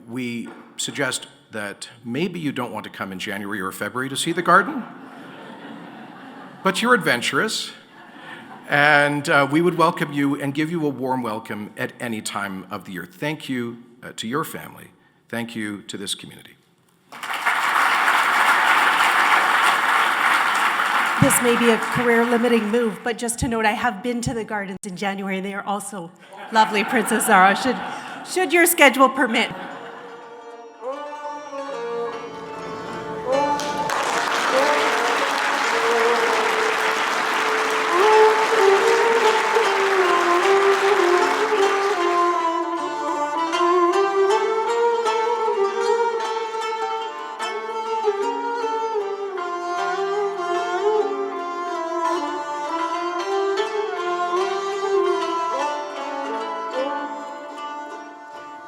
We suggest that maybe you don't want to come in January or February to see the garden, but you're adventurous, and we would welcome you and give you a warm welcome at any time of the year. Thank you to your family. Thank you to this community. This may be a career-limiting move, but just to note, I have been to the gardens in January. They are also lovely, Princess Zara, should your schedule permit.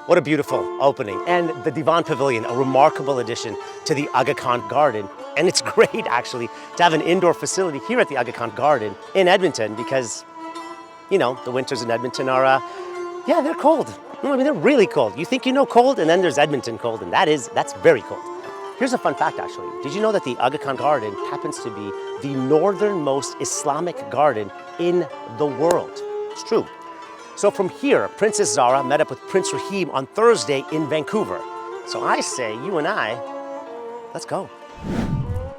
What a beautiful opening. And the Divan Pavilion, a remarkable addition to the Aga Khan Garden. And it's great, actually, to have an indoor facility here at the Aga Khan Garden in Edmonton because, you know, the winters in Edmonton are, yeah, they're cold. I mean, they're really cold. You think you know cold, and then there's Edmonton cold, and that's very cold. Here's a fun fact, actually. Did you know that the Aga Khan Garden happens to be the northernmost Islamic garden in the world? It's true. So from here, Princess Zara met up with Prince Rahim on Thursday in Vancouver. So I say, you and I, let's go.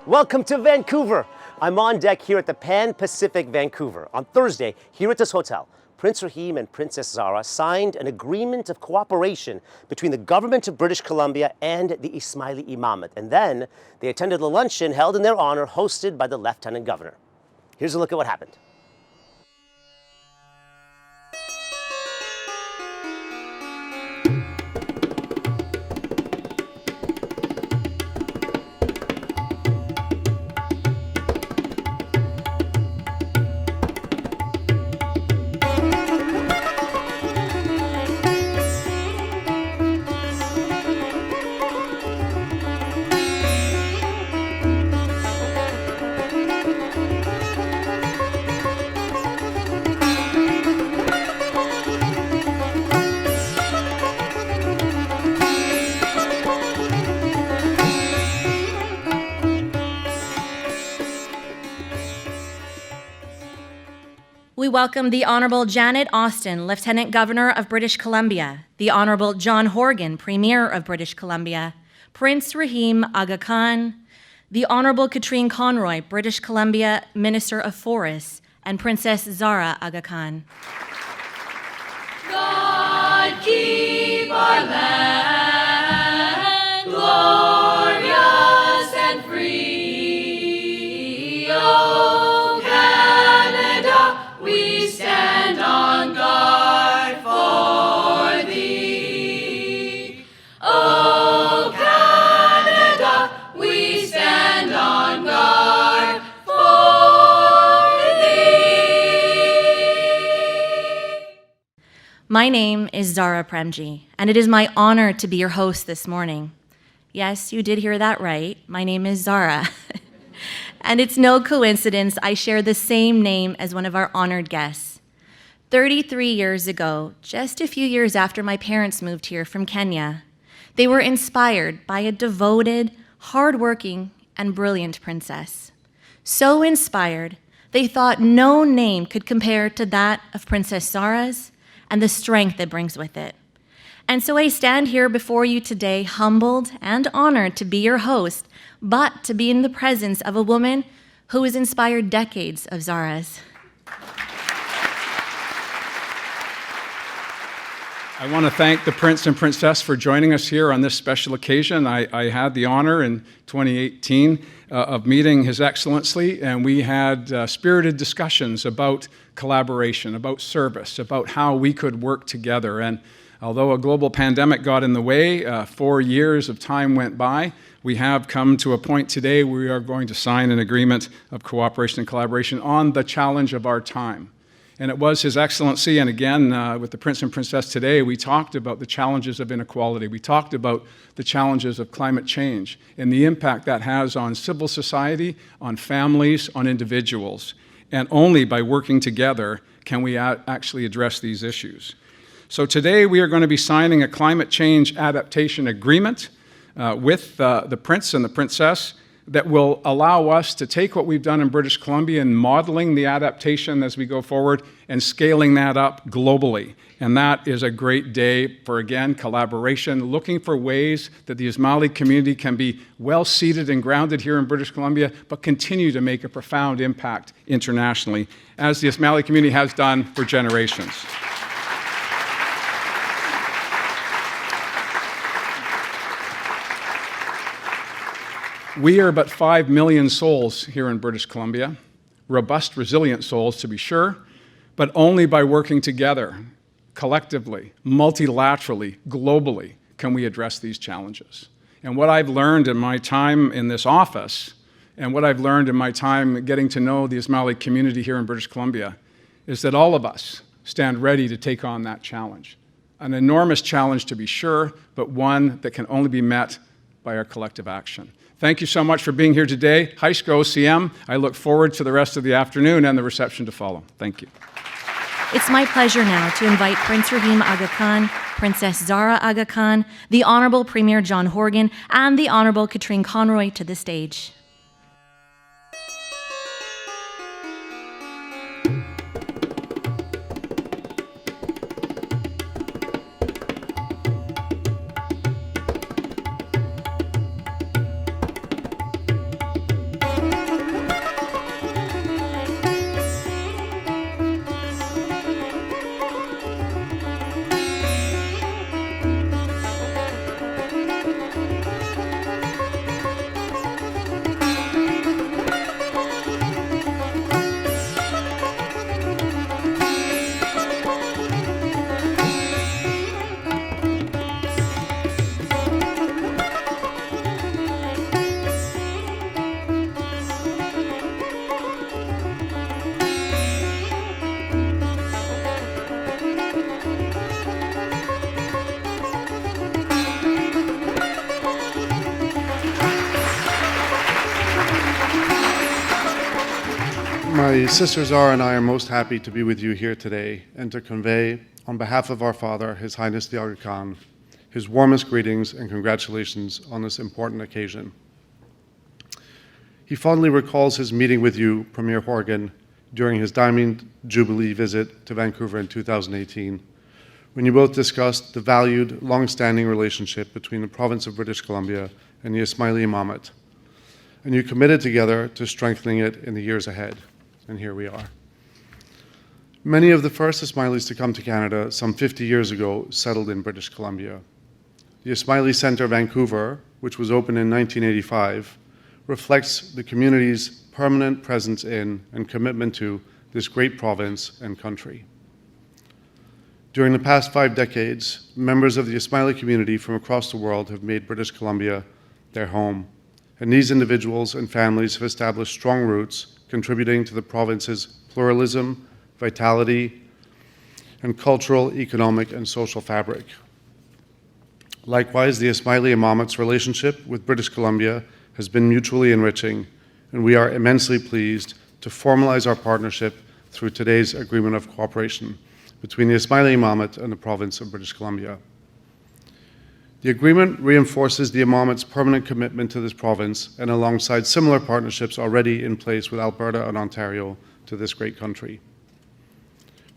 Welcome to Vancouver. I'm on deck here at the Pan Pacific Vancouver. On Thursday, here at this hotel, Prince Rahim and Princess Zara signed an agreement of cooperation between the government of British Columbia and the Ismaili Imamat. And then they attended a luncheon held in their honor, hosted by the Lieutenant Governor. Here's a look at what happened. We welcome the Honorable Janet Austin, Lieutenant Governor of British Columbia, the Honorable John Horgan, Premier of British Columbia, Prince Rahim Aga Khan, the Honorable Katrine Conroy, British Columbia Minister of Forests, and Princess Zara Aga Khan. God keep our land glorious and free. Oh, Canada, we stand on guard for thee. Oh, Canada, we stand on guard for thee. My name is Zara Premji, and it is my honor to be your host this morning. Yes, you did hear that right. My name is Zara. And it's no coincidence I share the same name as one of our honored guests. 33 years ago, just a few years after my parents moved here from Kenya, they were inspired by a devoted, hardworking, and brilliant princess. So inspired, they thought no name could compare to that of Princess Zara's and the strength it brings with it. And so I stand here before you today, humbled and honored to be your host, but to be in the presence of a woman who has inspired decades of Zara's. I want to thank the Prince and Princess for joining us here on this special occasion. I had the honor in 2018 of meeting His Excellency, and we had spirited discussions about collaboration, about service, about how we could work together. And Although a global pandemic got in the way, 4 years of time went by, we have come to a point today where we are going to sign an agreement of cooperation and collaboration on the challenge of our time. And it was His Excellency, and again, with the Prince and Princess today, we talked about the challenges of inequality. We talked about the challenges of climate change and the impact that has on civil society, on families, on individuals. And only by working together can we actually address these issues. So today we are going to be signing a climate change adaptation agreement with the Prince and the Princess that will allow us to take what we've done in British Columbia and modeling the adaptation as we go forward and scaling that up globally. And that is a great day for, again, collaboration, looking for ways that the Ismaili community can be well-seated and grounded here in British Columbia, but continue to make a profound impact internationally, as the Ismaili community has done for generations. We are but 5 million souls here in British Columbia, robust, resilient souls to be sure, but only by working together, collectively, multilaterally, globally, can we address these challenges. And what I've learned in my time in this office, and what I've learned in my time getting to know the Ismaili community here in British Columbia, is that all of us stand ready to take on that challenge. An enormous challenge to be sure, but one that can only be met by our collective action. Thank you so much for being here today. Haisko CM. I look forward to the rest of the afternoon and the reception to follow. Thank you. It's my pleasure now to invite Prince Rahim Aga Khan, Princess Zara Aga Khan, the Honorable Premier John Horgan, and the Honorable Katrine Conroy to the stage. My sister Zara and I are most happy to be with you here today and to convey, on behalf of our father, His Highness the Aga Khan, his warmest greetings and congratulations on this important occasion. He fondly recalls his meeting with you, Premier Horgan, during his Diamond Jubilee visit to Vancouver in 2018, when you both discussed the valued, long-standing relationship between the province of British Columbia and the Ismaili Imamat, and you committed together to strengthening it in the years ahead. And here we are. Many of the first Ismailis to come to Canada some 50 years ago settled in British Columbia. The Ismaili Centre Vancouver, which was opened in 1985, reflects the community's permanent presence in and commitment to this great province and country. During the past 5 decades, members of the Ismaili community from across the world have made British Columbia their home, and these individuals and families have established strong roots, contributing to the province's pluralism, vitality, and cultural, economic, and social fabric. Likewise, the Ismaili Imamat's relationship with British Columbia has been mutually enriching, and we are immensely pleased to formalize our partnership through today's agreement of cooperation between the Ismaili Imamat and the province of British Columbia. The agreement reinforces the Imamat's permanent commitment to this province and alongside similar partnerships already in place with Alberta and Ontario to this great country.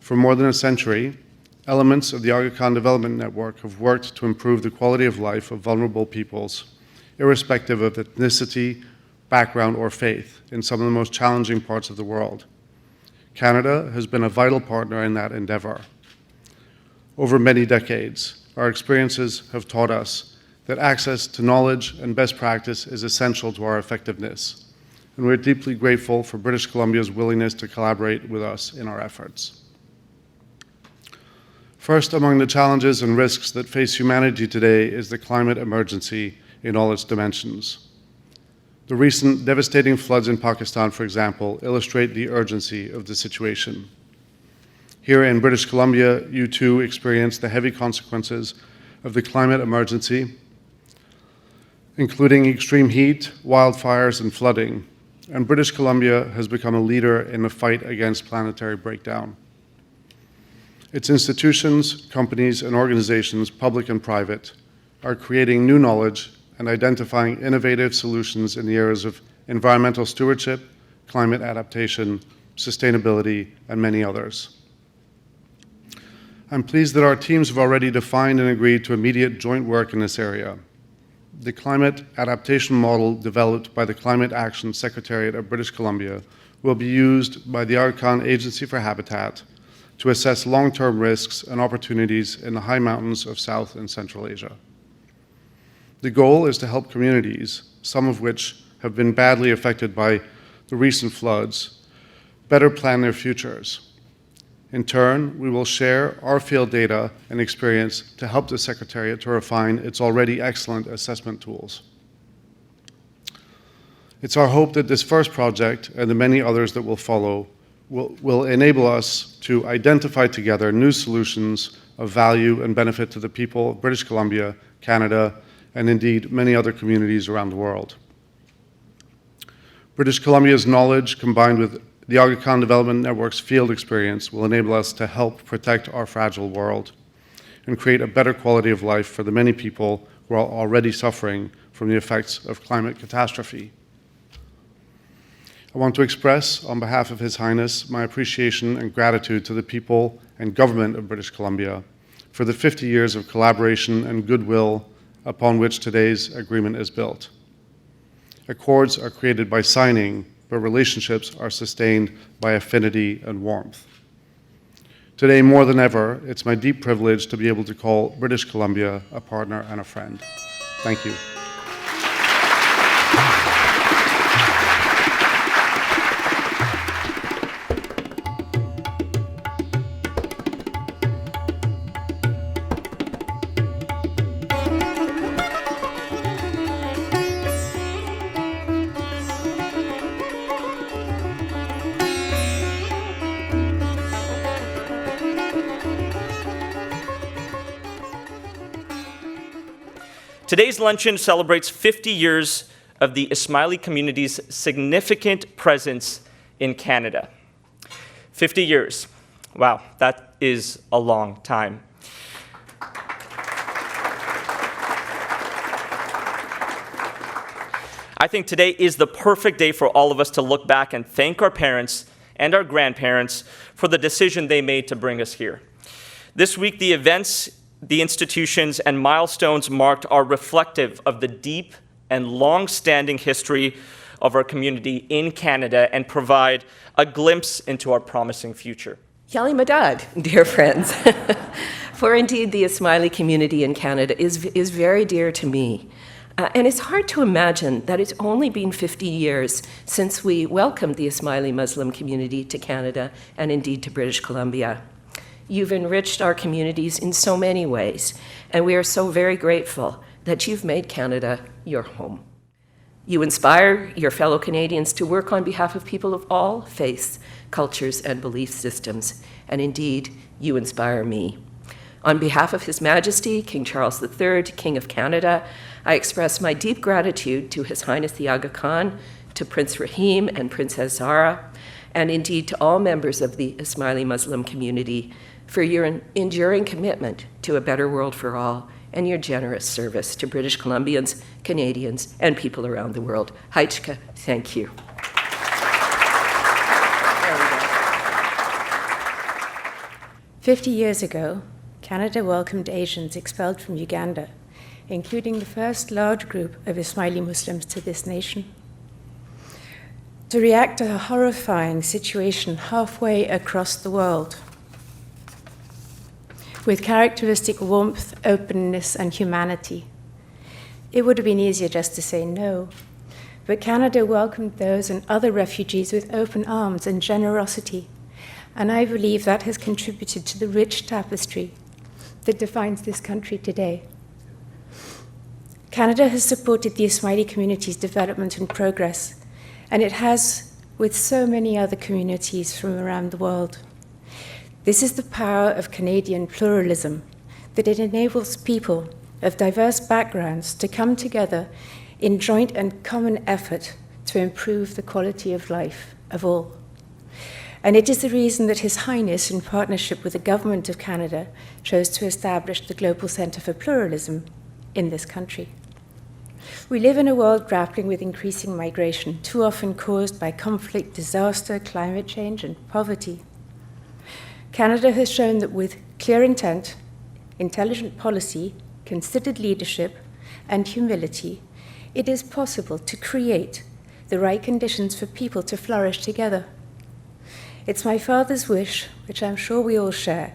For more than a century, elements of the Aga Khan Development Network have worked to improve the quality of life of vulnerable peoples, irrespective of ethnicity, background, or faith, in some of the most challenging parts of the world. Canada has been a vital partner in that endeavor. Over many decades, our experiences have taught us that access to knowledge and best practice is essential to our effectiveness, and we're deeply grateful for British Columbia's willingness to collaborate with us in our efforts. First among the challenges and risks that face humanity today is the climate emergency in all its dimensions. The recent devastating floods in Pakistan, for example, illustrate the urgency of the situation. Here in British Columbia, you too experience the heavy consequences of the climate emergency, including extreme heat, wildfires, and flooding. And British Columbia has become a leader in the fight against planetary breakdown. Its institutions, companies, and organizations, public and private, are creating new knowledge and identifying innovative solutions in the areas of environmental stewardship, climate adaptation, sustainability, and many others. I'm pleased that our teams have already defined and agreed to immediate joint work in this area. The climate adaptation model developed by the Climate Action Secretariat of British Columbia will be used by the Aga Khan Agency for Habitat to assess long-term risks and opportunities in the high mountains of South and Central Asia. The goal is to help communities, some of which have been badly affected by the recent floods, better plan their futures. In turn, we will share our field data and experience to help the Secretariat to refine its already excellent assessment tools. It's our hope that this first project and the many others that will follow will enable us to identify together new solutions of value and benefit to the people of British Columbia, Canada, and indeed many other communities around the world. British Columbia's knowledge combined with the Aga Khan Development Network's field experience will enable us to help protect our fragile world and create a better quality of life for the many people who are already suffering from the effects of climate catastrophe. I want to express, on behalf of His Highness, my appreciation and gratitude to the people and government of British Columbia for the 50 years of collaboration and goodwill upon which today's agreement is built. Accords are created by signing, but relationships are sustained by affinity and warmth. Today, more than ever, it's my deep privilege to be able to call British Columbia a partner and a friend. Thank you. Today's luncheon celebrates 50 years of the Ismaili community's significant presence in Canada. 50 years. Wow, that is a long time. I think today is the perfect day for all of us to look back and thank our parents and our grandparents for the decision they made to bring us here. This week, the events, the institutions, and milestones marked are reflective of the deep and long-standing history of our community in Canada and provide a glimpse into our promising future. Yali Madad, dear friends. For indeed, the Ismaili community in Canada is very dear to me. And it's hard to imagine that it's only been 50 years since we welcomed the Ismaili Muslim community to Canada and indeed to British Columbia. You've enriched our communities in so many ways, and we are so very grateful that you've made Canada your home. You inspire your fellow Canadians to work on behalf of people of all faiths, cultures, and belief systems, and indeed, you inspire me. On behalf of His Majesty, King Charles III, King of Canada, I express my deep gratitude to His Highness the Aga Khan, to Prince Rahim and Princess Zara, and indeed to all members of the Ismaili Muslim community for your enduring commitment to a better world for all and your generous service to British Columbians, Canadians, and people around the world. Haichka, thank you. 50 years ago, Canada welcomed Asians expelled from Uganda, including the first large group of Ismaili Muslims to this nation. To react to a horrifying situation halfway across the world, with characteristic warmth, openness, and humanity. It would have been easier just to say no, but Canada welcomed those and other refugees with open arms and generosity, and I believe that has contributed to the rich tapestry that defines this country today. Canada has supported the Ismaili community's development and progress, and it has with so many other communities from around the world. This is the power of Canadian pluralism, that it enables people of diverse backgrounds to come together in joint and common effort to improve the quality of life of all. And it is the reason that His Highness, in partnership with the Government of Canada, chose to establish the Global Centre for Pluralism in this country. We live in a world grappling with increasing migration, too often caused by conflict, disaster, climate change, and poverty. Canada has shown that with clear intent, intelligent policy, considered leadership, and humility, it is possible to create the right conditions for people to flourish together. It's my father's wish, which I'm sure we all share,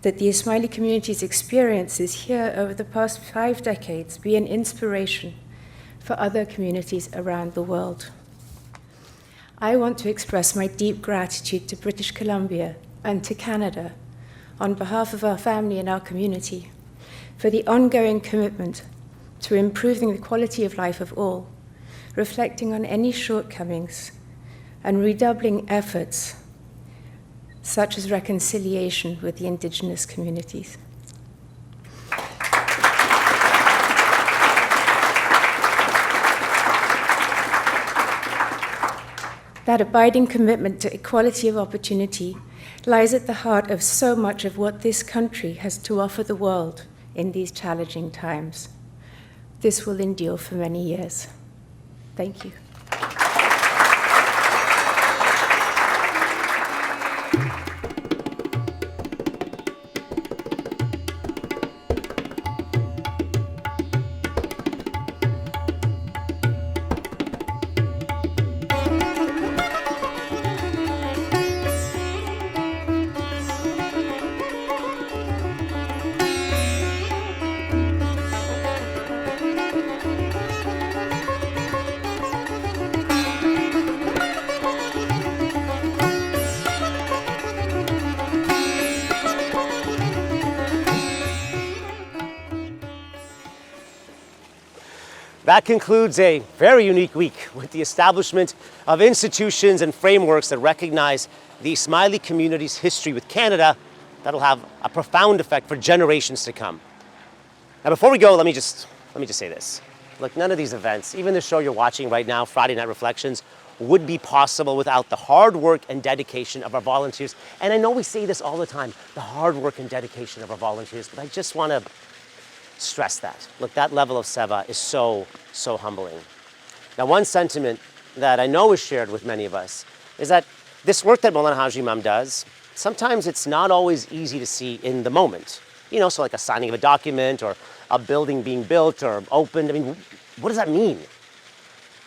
that the Ismaili community's experiences here over the past 5 decades be an inspiration for other communities around the world. I want to express my deep gratitude to British Columbia and to Canada on behalf of our family and our community for the ongoing commitment to improving the quality of life of all, reflecting on any shortcomings, and redoubling efforts such as reconciliation with the Indigenous communities. That abiding commitment to equality of opportunity lies at the heart of so much of what this country has to offer the world in these challenging times. This will endure for many years. Thank you. That concludes a very unique week with the establishment of institutions and frameworks that recognize the Ismaili community's history with Canada that'll have a profound effect for generations to come. Now, before we go, let me just say this. Look, none of these events, even the show you're watching right now, Friday Night Reflections, would be possible without the hard work and dedication of our volunteers. And I know we say this all the time, the hard work and dedication of our volunteers, but I just want to stress that. Look, that level of seva is so humbling. Now, one sentiment that I know is shared with many of us is that this work that Maulana Haji Imam does, sometimes it's not always easy to see in the moment. You know, so like a signing of a document or a building being built or opened. I mean, what does that mean?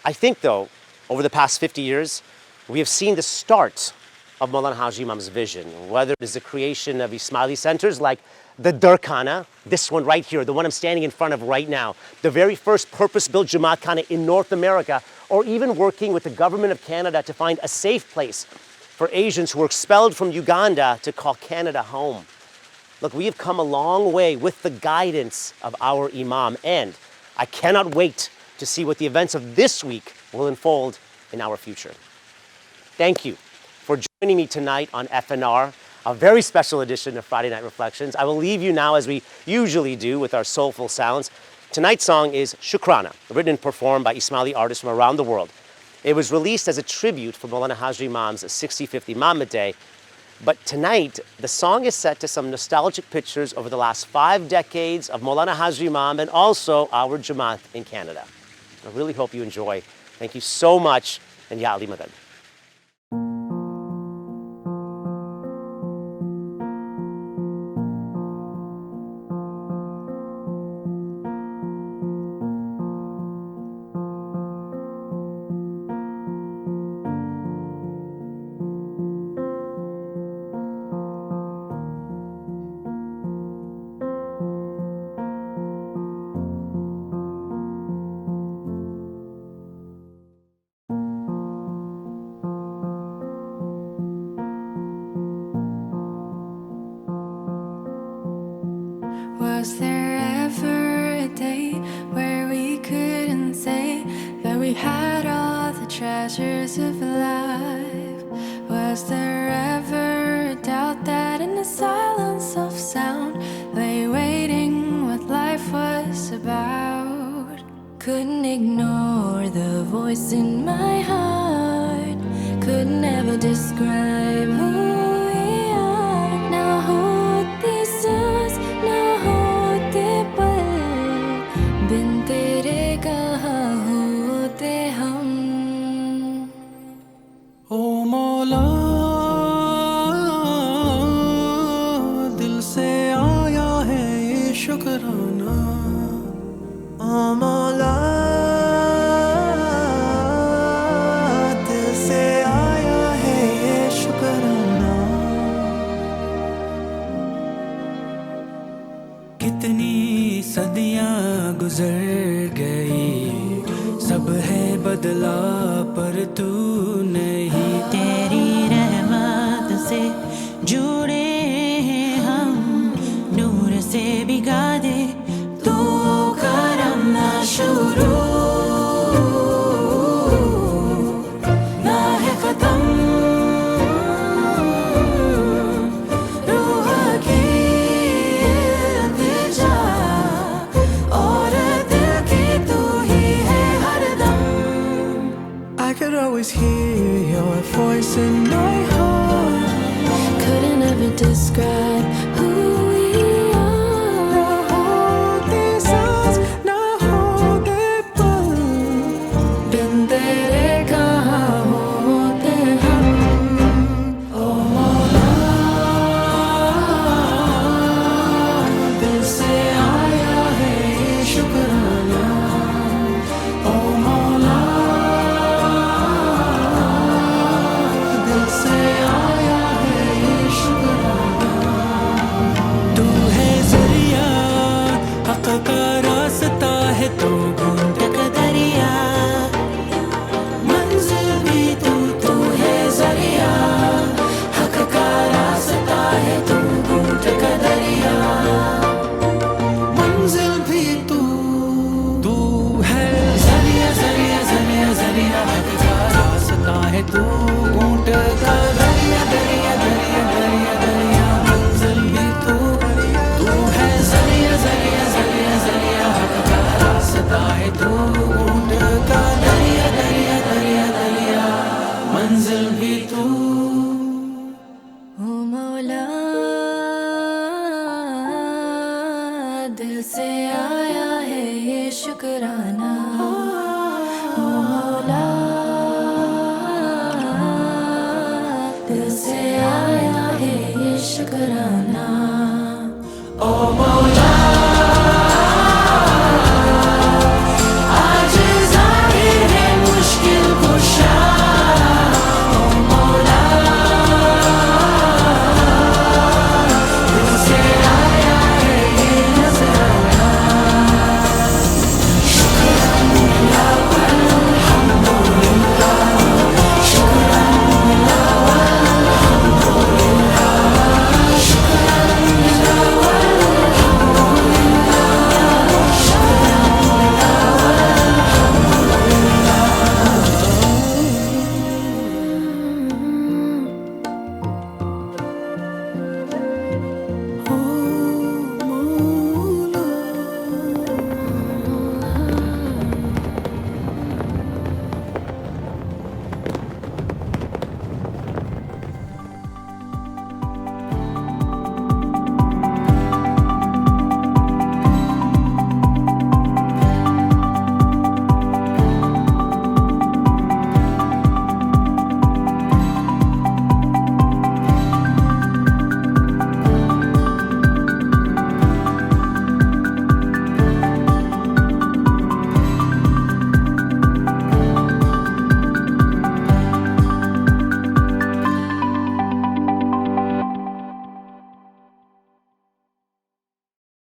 I think, though, over the past 50 years, we have seen the start of Maulana Haji Imam's vision, whether it is the creation of Ismaili centers like the Darkhana, this one right here, the one I'm standing in front of right now, the very first purpose-built Jamat Khana in North America, or even working with the government of Canada to find a safe place for Asians who were expelled from Uganda to call Canada home. Look, we have come a long way with the guidance of our Imam, and I cannot wait to see what the events of this week will unfold in our future. Thank you for joining me tonight on FNR, a very special edition of Friday Night Reflections. I will leave you now, as we usually do, with our soulful sounds. Tonight's song is Shukrana, written and performed by Ismaili artists from around the world. It was released as a tribute for Maulana Haji Imam's 65th Imamat Day. But tonight, the song is set to some nostalgic pictures over the last 5 decades of Maulana Haji Imam and also our Jamat in Canada. I really hope you enjoy. Thank you so much, and Ya Ali Madad. Was there ever a day where we couldn't say that we had all the treasures of life? Was there ever a doubt that in the silence of sound lay waiting what life was about? Couldn't ignore the voice in my heart, could never describe who we are. Now hote सांस ना होते पल, बिन तेरे कहाँ होते हम. ओ मौला दिल से आया है ये शुक्राना. ओ मौला दिल से आया है ये शुक्राना. कितनी सदियां गुजर गई, सब है बदला पर तू नहीं. तेरी रहमत से जुड़े हैं हम, नूर से भिगा दे तू करम ना शुरू ना है खत्म. रूह की इल्तिजा और दिल की तू ही है हरदम. I could always hear your voice in my heart. Couldn't ever describe who we are. ना होते सांस ना होते पल, बिन तेरे कहाँ होते हम. ओ मौला दिल से आया है ये शुक्राना. ओ मौला दिल से आया है ये शुक्राना. तू है जरिया हक का रास्ता है तो घूंट का दरिया. मंजिल भी तू तू है जरिया, हक का रास्ता है तू घूंट का दरिया. मंजिल भी तू है जरिया जरिया जरिया जरिया. हक का रास्ता है तू घूंट का दरिया दरिया दरिया दरिया दरिया. मंजिल भी तू है जरिया जरिया जरिया जरिया. हक का रास्ता है तू घूंट का दरिया दरिया दरिया दरिया. मंजिल भी तू. ओ मौला दिल से आया है ये शुक्राना. ओ मौला दिल से आया है ये शुक्राना. ओ मौला